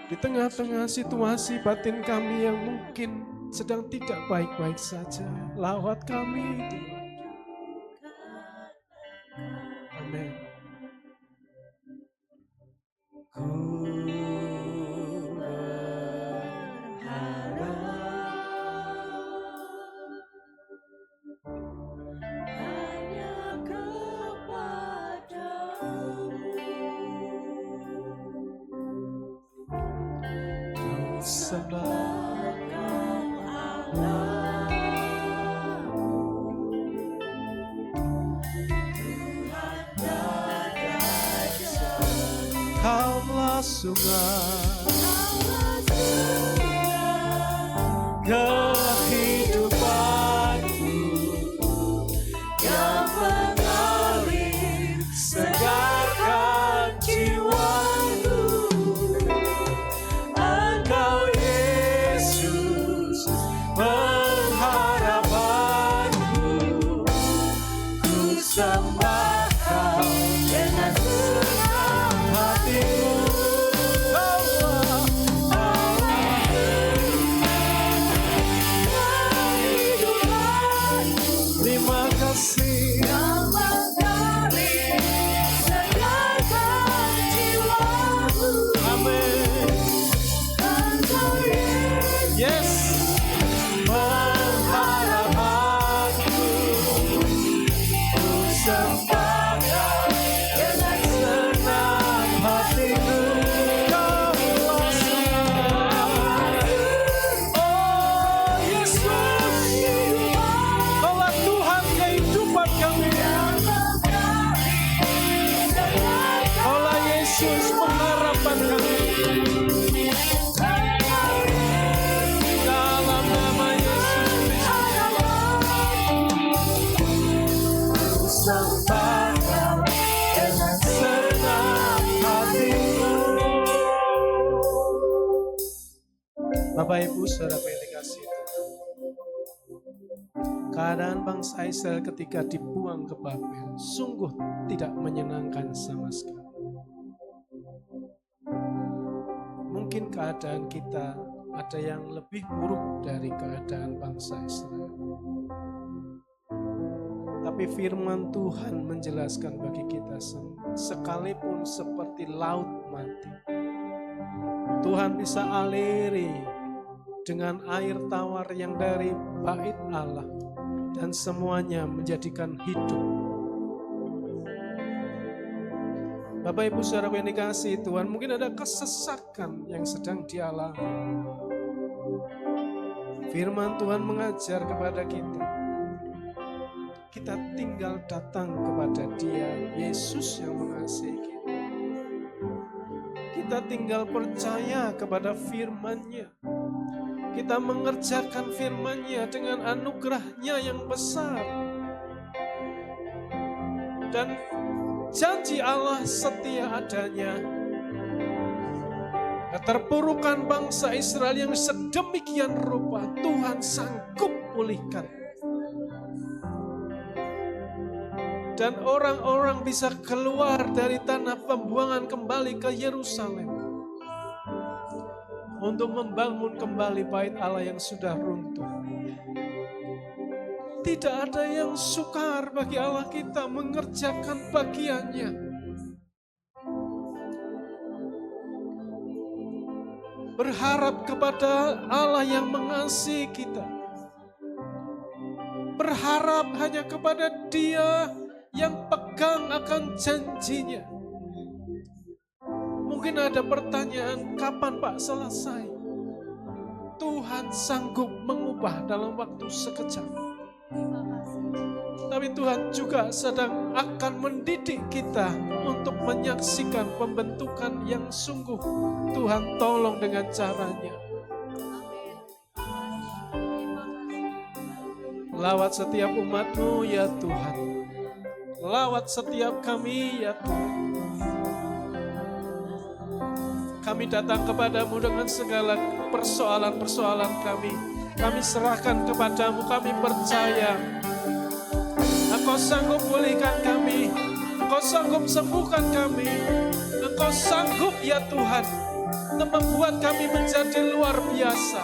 Di tengah-tengah situasi batin kami yang mungkin sedang tidak baik-baik saja, lawat kami Tuhan. Amin. Ku Kaulah sungai kehidupanku yang mengalir, segarkan jiwaku. Engkau Yesus pengharapanku. Ku sembah Kau dengan segenap hatiku. besarkan dengan senang hatimu. Bapak Ibu Saudara yang dikasihi Tuhan, keadaan bangsa Israel ketika dibuang ke Babel sungguh tidak menyenangkan sama sekali. Mungkin keadaan kita ada yang lebih buruk dari keadaan bangsa Israel. Tapi firman Tuhan menjelaskan bagi kita sekalipun seperti laut mati, Tuhan bisa aliri dengan air tawar yang dari bait Allah dan semuanya menjadikan hidup. Bapak Ibu Saudara yang dikasihi Tuhan, mungkin ada kesesakan yang sedang dialami. Firman Tuhan mengajar kepada kita, kita tinggal datang kepada Dia, Yesus yang mengasihi kita. Kita tinggal percaya kepada firman-Nya. Kita mengerjakan firman-Nya dengan anugerah-Nya yang besar. Dan janji Allah setia adanya. Keterpurukan bangsa Israel yang sedemikian rupa Tuhan sanggup pulihkan. Dan orang-orang bisa keluar dari tanah pembuangan kembali ke Yerusalem untuk membangun kembali bait Allah yang sudah runtuh. Tidak ada yang sukar bagi Allah kita mengerjakan bagiannya. Berharap kepada Allah yang mengasihi kita. Berharap hanya kepada Dia yang pegang akan janjinya. Mungkin ada pertanyaan, kapan Pak selesai? Tuhan sanggup mengubah dalam waktu sekejap. Tapi Tuhan juga sedang akan mendidik kita untuk menyaksikan pembentukan yang sungguh Tuhan tolong dengan caranya. Lawat setiap umat-Mu ya Tuhan. Lawat setiap kami ya Tuhan. Kami datang kepadamu dengan segala persoalan-persoalan kami. Kami serahkan kepadamu, kami percaya Engkau sanggup pulihkan kami, Engkau sanggup sembuhkan kami, Engkau sanggup ya Tuhan untuk membuat kami menjadi luar biasa.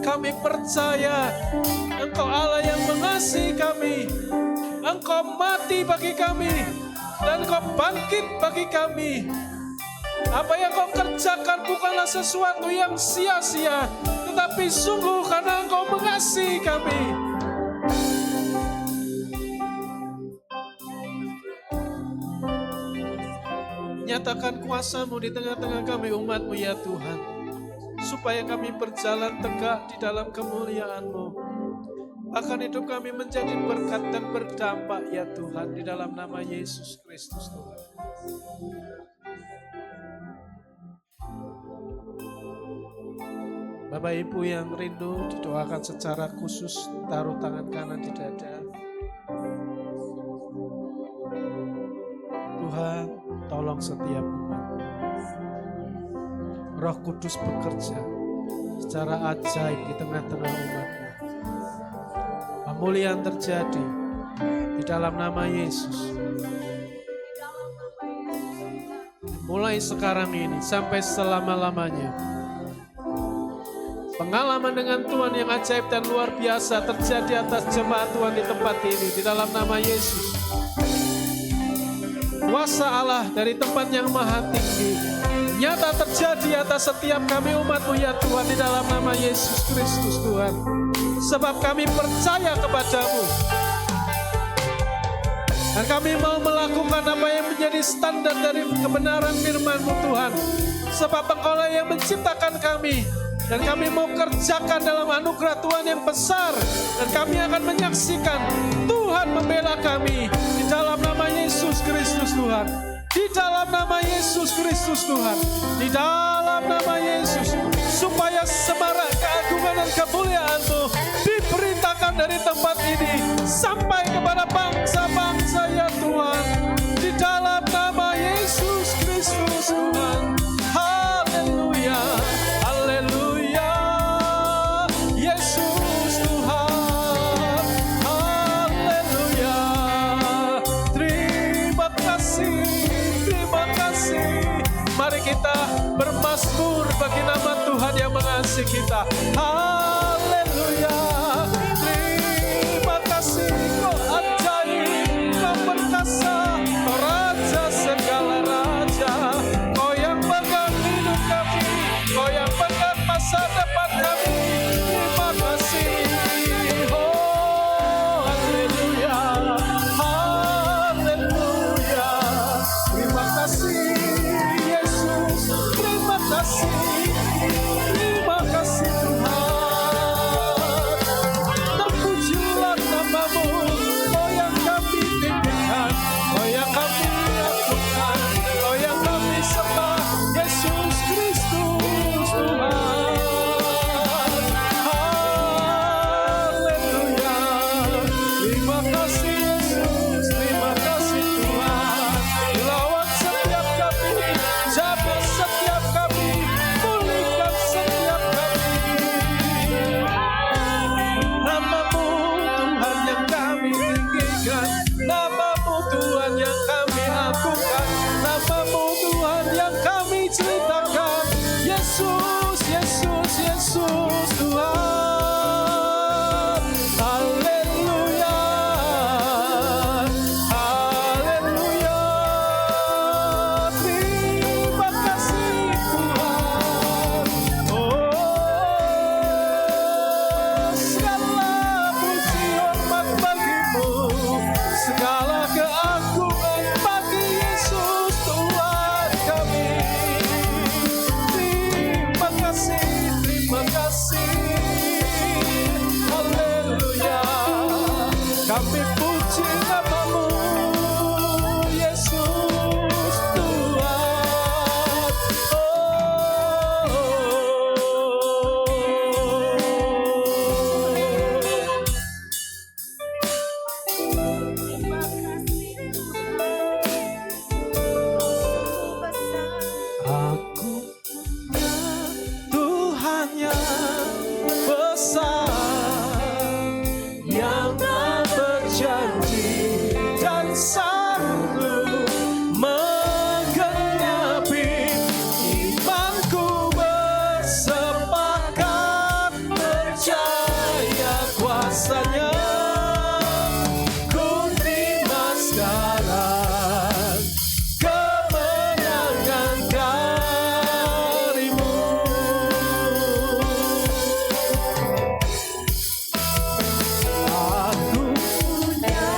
Kami percaya Engkau Allah yang mengasihi kami, Engkau mati bagi kami, dan Engkau bangkit bagi kami. Apa yang Kau kerjakan bukanlah sesuatu yang sia-sia, tetapi sungguh karena Engkau mengasihi kami. Nyatakan kuasa-Mu di tengah-tengah kami umat-Mu ya Tuhan, supaya kami berjalan tegak di dalam kemuliaan-Mu. Akan hidup kami menjadi berkat dan berdampak ya Tuhan, di dalam nama Yesus Kristus Tuhan. Bapak Ibu yang rindu didoakan secara khusus, taruh tangan kanan di dada. Tuhan, tolong setiap umat. Roh Kudus bekerja secara ajaib di tengah-tengah umat-Mu. Pemulihan terjadi di dalam nama Yesus. Mulai sekarang ini sampai selama-lamanya. Pengalaman dengan Tuhan yang ajaib dan luar biasa terjadi atas jemaat Tuhan di tempat ini, di dalam nama Yesus. Kuasa Allah dari tempat yang maha tinggi nyata terjadi atas setiap kami umat-Mu ya Tuhan, di dalam nama Yesus Kristus Tuhan. Sebab kami percaya kepadamu, dan kami mau melakukan apa yang menjadi standar dari kebenaran firman-Mu Tuhan. Sebab Engkau yang menciptakan kami, dan kami mau kerjakan dalam anugerah Tuhan yang besar, dan kami akan menyaksikan Tuhan membela kami di dalam nama Yesus Kristus Tuhan. Di dalam nama Yesus Kristus Tuhan, di dalam nama Yesus, supaya semarak keagungan dan kemuliaan-Mu diberitakan dari tempat ini sampai kepada bangsa-bangsa ya Tuhan. Di dalam nama Yesus Kristus Tuhan. Haleluya, haleluya, Yesus Tuhan. Haleluya. Terima kasih, terima kasih. Mari kita bermazmur bagi nama Tuhan yang mengasihi kita. Haleluya. Terima kasih, Kau ajaib, Kau perkasa, Kau Raja segala raja, Kau yang pegang hidup kami, Kau yang pegang masa depan kami. Terima kasih. Oh, haleluya, haleluya. Terima kasih Yesus, terima kasih, terima kasih Tuhan. Terpujilah nama-Mu, Kau yang kami tinggikan, Kau yang kami agungkan, Kau yang kami sembah, Yesus Kristus Tuhan. Haleluya. Terima kasih Yesus, terima kasih Tuhan. Lawan setiap kami, jaga setiap kami, pulihkan setiap kami. Nama-Mu Tuhan yang kami tinggikan, nama-Mu Tuhan yang kami agungkan, nama-Mu Tuhan yang kami ceritakan. Yesus, Yesus, Yesus Tuhan. Haleluya, haleluya. Terima kasih Tuhan. Oh, segala puji hormat bagi-Mu, segala keagungan bagi Yesus Tuhan kami. Terima kasih, terima kasih. Haleluya. Kami puji nama-Mu, Yesus Tuhan. Aku Tuhan yang besar, yang tak berjanji dan sanggup menggenapi imanku, bersepakat percaya kuasa-Nya. Ku terima sekarang kemenangan dari-Mu. Aku punya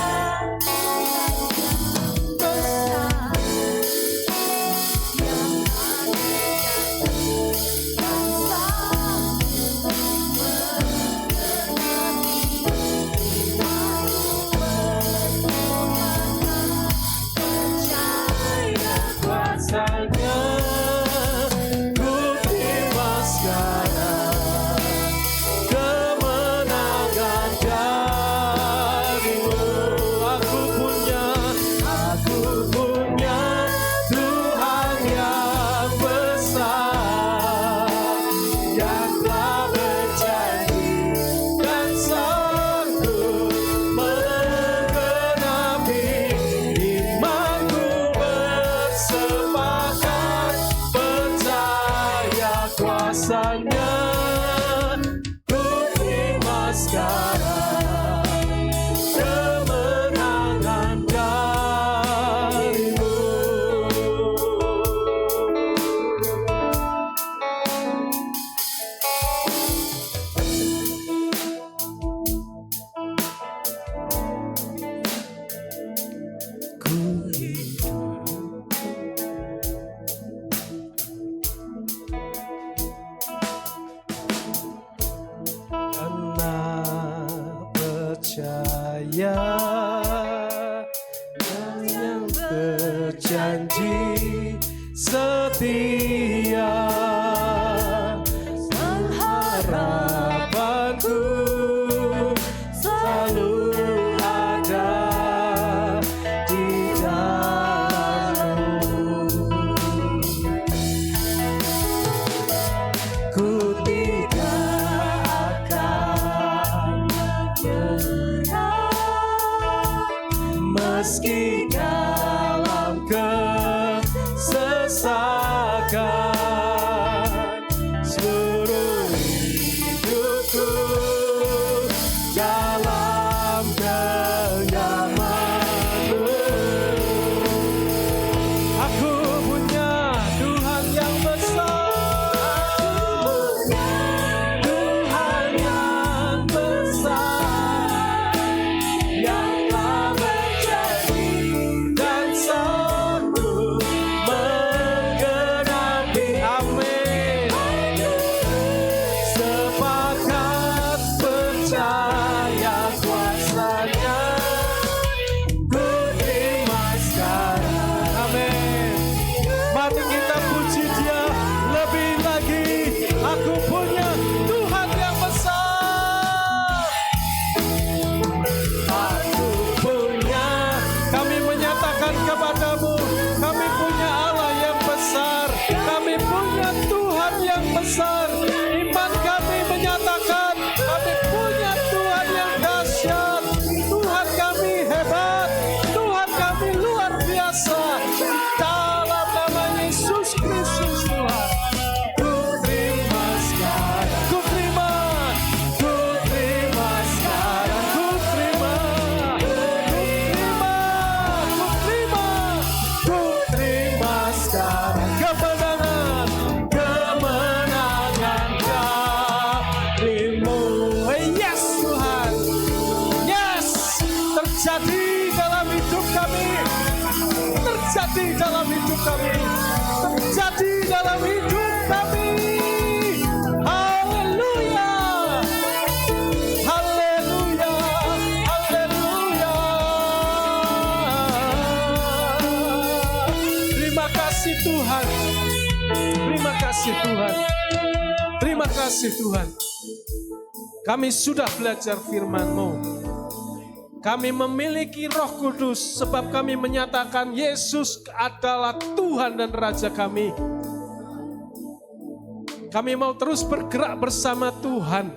janji setia, pengharapanku selalu ada di dalam-Mu. Ku tidak akan menyerah meski dalam kesesakan, seluruh hidupku dalam genggaman-Mu. Aku punya Tuhan yang besar, Tuhan yang besar, yang telah berjanji dan sanggup menggenapi. Amin. Sepakat percaya kuasa-Nya, ku terima sekarang. Amin. Mari kita puji Dia lebih lagi. Aku punya Tuhan yang besar. Aku punya, kami menyatakan kepadamu, kami punya Allah yang besar, kami punya Tuhan yang besar. Iman kami menyatakan kami punya Tuhan yang dahsyat, Tuhan kami hebat, Tuhan kami luar biasa. Dalam nama Yesus Kristus Tuhan, ku terima sekarang, ku terima sekarang, ku terima sekarang kemenangan darimu. Yes Tuhan, yes, terjadi dalam hidup kami, terjadi dalam hidup kami, terjadi dalam hidup kami. Haleluya, haleluya, haleluya. Terima kasih Tuhan, terima kasih Tuhan, terima kasih Tuhan. Kami sudah belajar firman-Mu. Kami memiliki Roh Kudus sebab kami menyatakan Yesus adalah Tuhan dan Raja kami. Kami mau terus bergerak bersama Tuhan,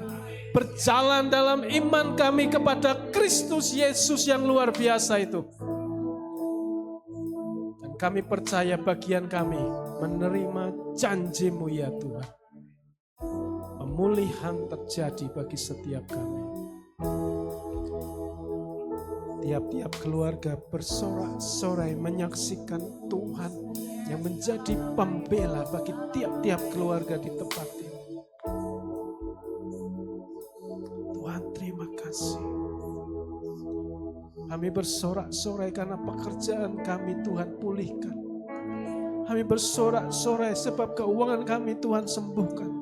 berjalan dalam iman kami kepada Kristus Yesus yang luar biasa itu. Dan kami percaya bagian kami menerima janji-Mu ya Tuhan. Pemulihan terjadi bagi setiap kami. Tiap-tiap keluarga bersorak-sorai menyaksikan Tuhan yang menjadi pembela bagi tiap-tiap keluarga di tempat ini. Tuhan terima kasih. Kami bersorak-sorai karena pekerjaan kami Tuhan pulihkan. Kami bersorak-sorai sebab keuangan kami Tuhan sembuhkan.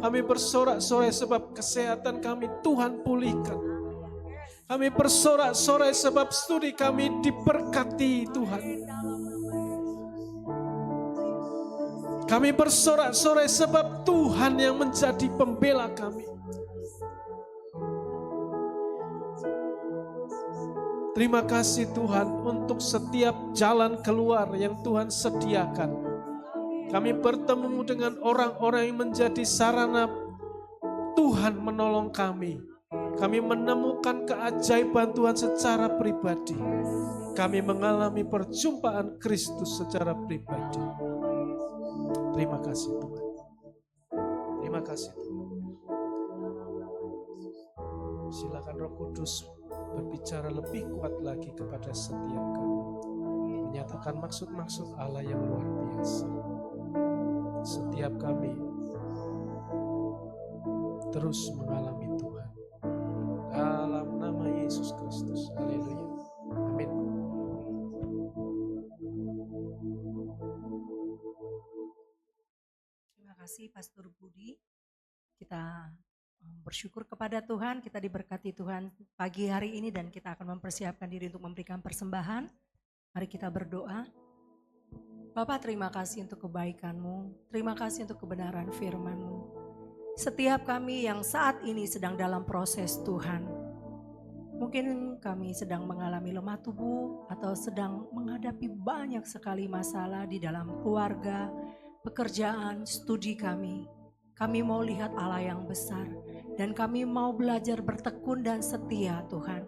Kami bersorak-sorai sebab kesehatan kami Tuhan pulihkan. Kami bersorak-sorai sebab studi kami diberkati Tuhan. Kami bersorak-sorai sebab Tuhan yang menjadi pembela kami. Terima kasih Tuhan untuk setiap jalan keluar yang Tuhan sediakan. Kami bertemu dengan orang-orang yang menjadi sarana Tuhan menolong kami. Kami menemukan keajaiban Tuhan secara pribadi. Kami mengalami perjumpaan Kristus secara pribadi. Terima kasih Tuhan. Terima kasih Tuhan. Silakan Roh Kudus berbicara lebih kuat lagi kepada setiap kami. Menyatakan maksud-maksud Allah yang luar biasa. Setiap kami terus mengalami Tuhan. Dalam nama Yesus Kristus. Haleluya. Amin. Terima kasih Pastor Budi. Kita bersyukur kepada Tuhan, kita diberkati Tuhan pagi hari ini dan kita akan mempersiapkan diri untuk memberikan persembahan. Mari kita berdoa. Bapak, terima kasih untuk kebaikan-Mu, terima kasih untuk kebenaran firman-Mu. Setiap kami yang saat ini sedang dalam proses Tuhan, mungkin kami sedang mengalami lemah tubuh atau sedang menghadapi banyak sekali masalah di dalam keluarga, pekerjaan, studi kami. Kami mau lihat Allah yang besar dan kami mau belajar bertekun dan setia Tuhan.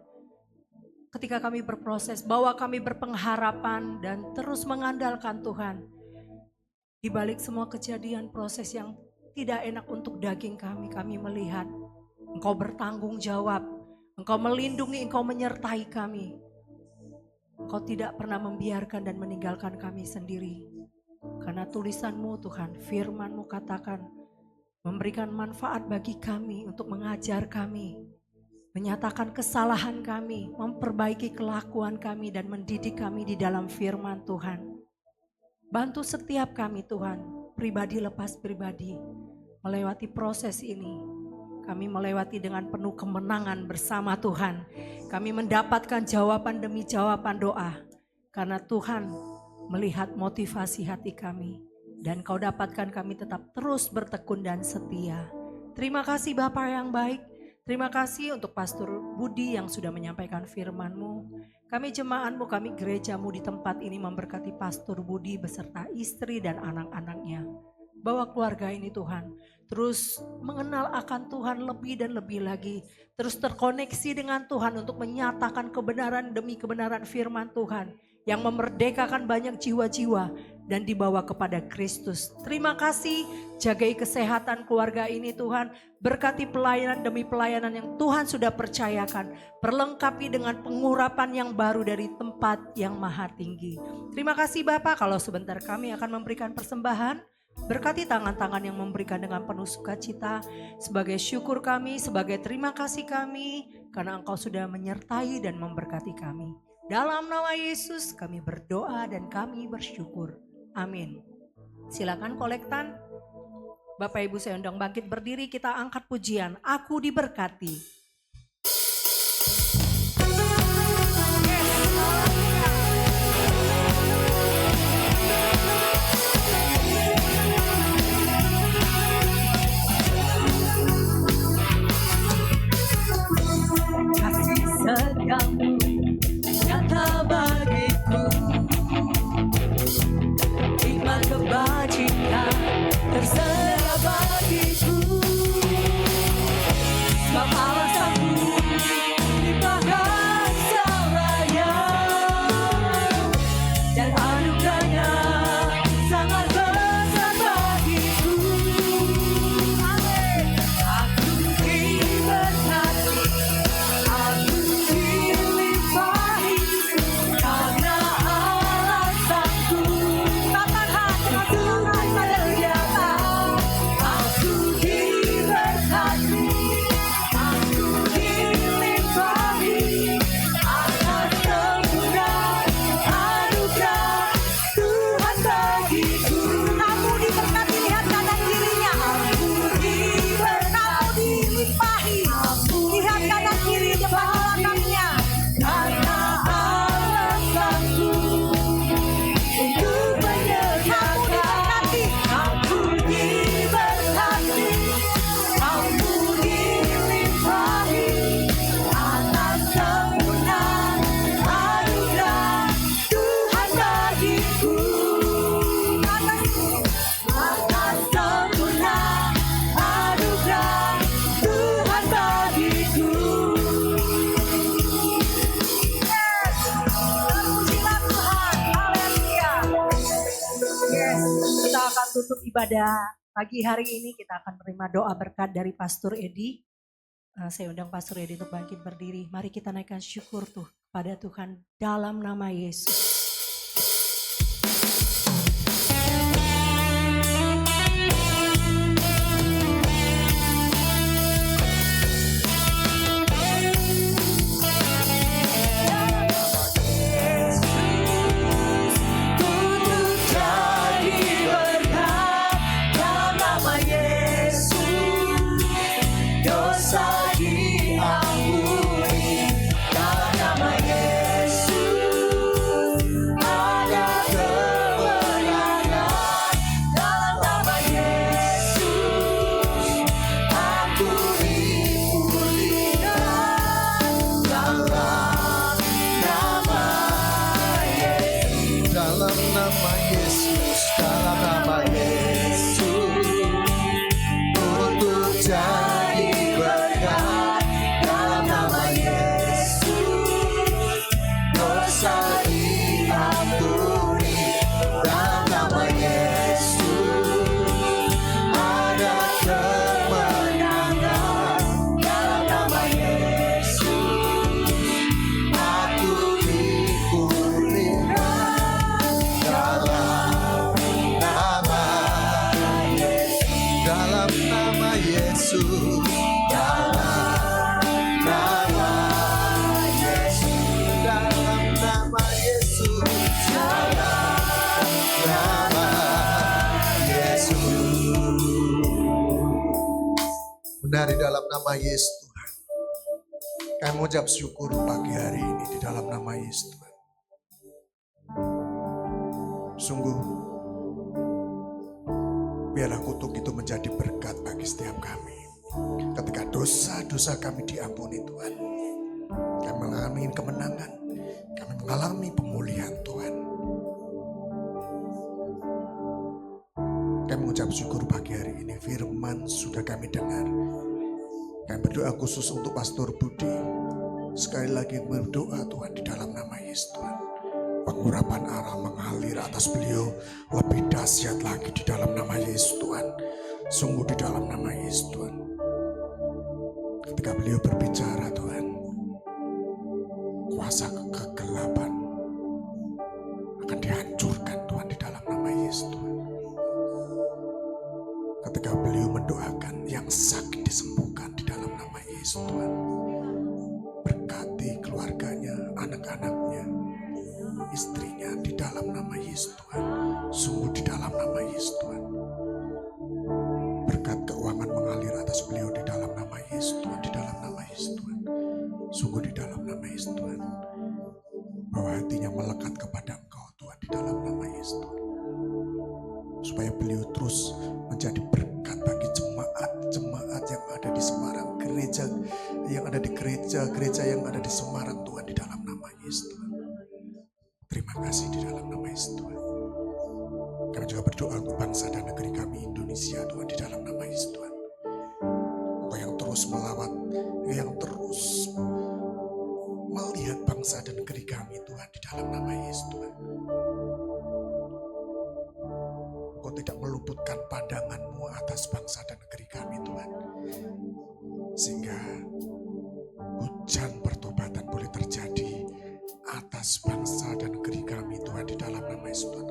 Ketika kami berproses, bahwa kami berpengharapan dan terus mengandalkan Tuhan. Di balik semua kejadian proses yang tidak enak untuk daging kami melihat Engkau bertanggung jawab, Engkau melindungi, Engkau menyertai kami. Engkau tidak pernah membiarkan dan meninggalkan kami sendiri. Karena tulisan-Mu Tuhan, firman-Mu katakan, memberikan manfaat bagi kami untuk mengajar kami, menyatakan kesalahan kami, memperbaiki kelakuan kami dan mendidik kami di dalam firman Tuhan. Bantu setiap kami Tuhan, pribadi lepas pribadi, melewati proses ini. Kami melewati dengan penuh kemenangan bersama Tuhan. Kami mendapatkan jawaban demi jawaban doa. Karena Tuhan melihat motivasi hati kami. Dan Kau dapatkan kami tetap terus bertekun dan setia. Terima kasih Bapa yang baik. Terima kasih untuk Pastor Budi yang sudah menyampaikan firman-Mu. Kami jemaat-Mu, kami gereja-Mu di tempat ini memberkati Pastor Budi beserta istri dan anak-anaknya. Bawa keluarga ini Tuhan, terus mengenal akan Tuhan lebih dan lebih lagi. Terus terkoneksi dengan Tuhan untuk menyatakan kebenaran demi kebenaran firman Tuhan. Yang memerdekakan banyak jiwa-jiwa dan dibawa kepada Kristus. Terima kasih, jagai kesehatan keluarga ini Tuhan. Berkati pelayanan demi pelayanan yang Tuhan sudah percayakan. Perlengkapi dengan pengurapan yang baru dari tempat yang maha tinggi. Terima kasih Bapak, kalau sebentar kami akan memberikan persembahan. Berkati tangan-tangan yang memberikan dengan penuh sukacita. Sebagai syukur kami, sebagai terima kasih kami. Karena Engkau sudah menyertai dan memberkati kami. Dalam nama Yesus kami berdoa dan kami bersyukur. Amin. Silakan kolektan. Bapak Ibu saya undang bangkit berdiri, kita angkat pujian. Aku diberkati. Kasih setiamu nyata bagiku, hikmat kebajikan tersedia bagiku. Sebab alasanku limpahkan semuanya, dan anugerahnya sangat besar bagiku. Amin. Aku diberkati, aku dilimpahi, karena alasanku katakan hati ternyata. Aku diberkati, aku dilimpahi, atas kemudahan anugerah Tuhan bagiku. Kamu diberkati, lihat kanan kirinya. Aku diberkati, dilimpahi, lihat kanan kiri depan belakangnya. Karena alasanku untuk menyediakan. Aku diberkati, aku dilimpahi, atas kemudahan anugerah Tuhan bagiku. Atas kemudahan anugerah Tuhan bagiku. Terpujilah Tuhan, haleluya. Yes, kita akan tutup ibadah pagi hari ini. Kita akan menerima doa berkat dari Pastor Edi. Saya undang Pastor Edi untuk bangkit berdiri. Mari kita naikkan syukur tuh pada Tuhan dalam nama Yesus. Untuk jadi berkat dalam nama Yesus, dosa diampuni dalam nama Yesus. di dalam nama Yesus Tuhan. Kami mengucap syukur pagi hari ini di dalam nama Yesus Tuhan. Sungguh, biarlah kutuk itu menjadi berkat bagi setiap kami. Ketika dosa-dosa kami diampuni Tuhan, kami mengalami kemenangan, kami mengalami pemulihan Tuhan. Kami mengucap syukur pagi hari ini, firman sudah kami dengar. Kami berdoa khusus untuk Pastor Budi. Sekali lagi berdoa Tuhan di dalam nama Yesus Tuhan. Pengurapan Allah mengalir atas beliau lebih dahsyat lagi di dalam nama Yesus Tuhan. Sungguh di dalam nama Yesus Tuhan. Ketika beliau berbicara Tuhan, kuasa kegelapan akan dihancurkan Tuhan di dalam nama Yesus Tuhan. Ketika beliau mendoakan yang sakit disembuhkan di dalam nama Yesus Tuhan. Berkati keluarganya, anak-anaknya, istrinya di dalam nama Yesus Tuhan. Sungguh di dalam nama Yesus Tuhan. Berkat keuangan mengalir atas beliau di dalam nama Yesus Tuhan. Di dalam nama Yesus Tuhan. Sungguh di dalam nama Yesus Tuhan. Bahwa hatinya melekat kepada Engkau Tuhan di dalam nama Yesus Tuhan. Supaya beliau terus menjadi berkat bagi jemaat-jemaat yang ada di Semarang. Gereja yang ada di gereja yang ada di Semarang Tuhan di dalam nama Yesus Tuhan. Terima kasih di dalam nama Yesus Tuhan. Kami juga berdoa untuk bangsa dan negeri kami Indonesia Tuhan di dalam nama Yesus Tuhan. Engkau yang terus melawat, yang terus melihat bangsa dan negeri kami Tuhan di dalam nama Yesus Tuhan. Engkau tidak meluputkan pandangan-Mu atas bangsa dan negeri kami Tuhan. Sehingga hujan pertobatan boleh terjadi atas bangsa dan negeri kami Tuhan di dalam nama Yesus Tuhan.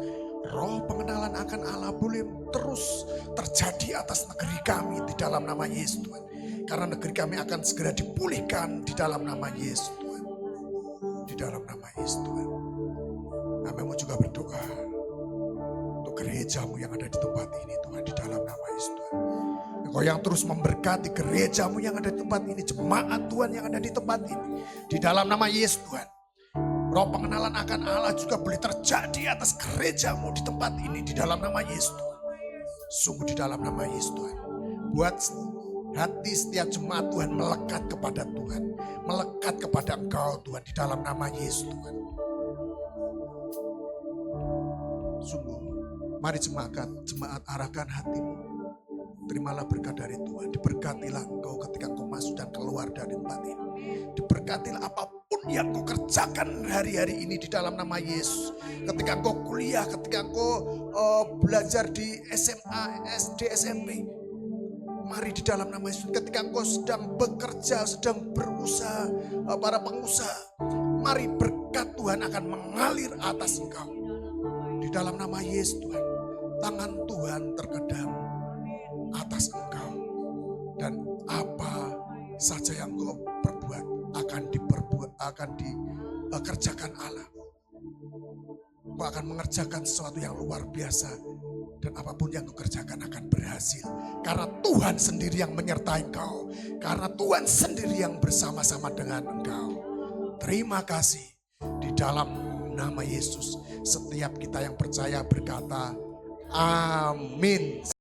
Roh pengenalan akan Allah boleh terus terjadi atas negeri kami di dalam nama Yesus Tuhan. Karena negeri kami akan segera dipulihkan di dalam nama Yesus Tuhan. Di dalam nama Yesus Tuhan. Kami mau juga berdoa untuk gereja-Mu yang ada di tempat ini Tuhan di dalam nama Yesus Tuhan. Engkau yang terus memberkati gereja-Mu yang ada di tempat ini, jemaat Tuhan yang ada di tempat ini. Di dalam nama Yesus Tuhan. Roh pengenalan akan Allah juga boleh terjadi atas gereja-Mu di tempat ini di dalam nama Yesus Tuhan. Sungguh di dalam nama Yesus Tuhan. Buat hati setiap jemaat Tuhan melekat kepada Tuhan. Melekat kepada Engkau Tuhan di dalam nama Yesus Tuhan. Sungguh mari jemaat arahkan hatimu. Terimalah berkat dari Tuhan. Diberkatilah engkau ketika engkau masuk dan keluar dari tempat ini. Diberkatilah apapun yang engkau kerjakan hari-hari ini di dalam nama Yesus. Ketika engkau kuliah, ketika engkau belajar di SMA, SD, SMP. Mari di dalam nama Yesus. Ketika engkau sedang bekerja, sedang berusaha, para pengusaha. Mari berkat Tuhan akan mengalir atas engkau. Di dalam nama Yesus Tuhan. Tangan Tuhan terkadang atas engkau, dan apa saja yang kau perbuat akan dikerjakan Allah. Kau akan mengerjakan sesuatu yang luar biasa, dan apapun yang kau kerjakan akan berhasil karena Tuhan sendiri yang menyertai engkau, karena Tuhan sendiri yang bersama-sama dengan engkau. Terima kasih di dalam nama Yesus. Setiap kita yang percaya berkata amin.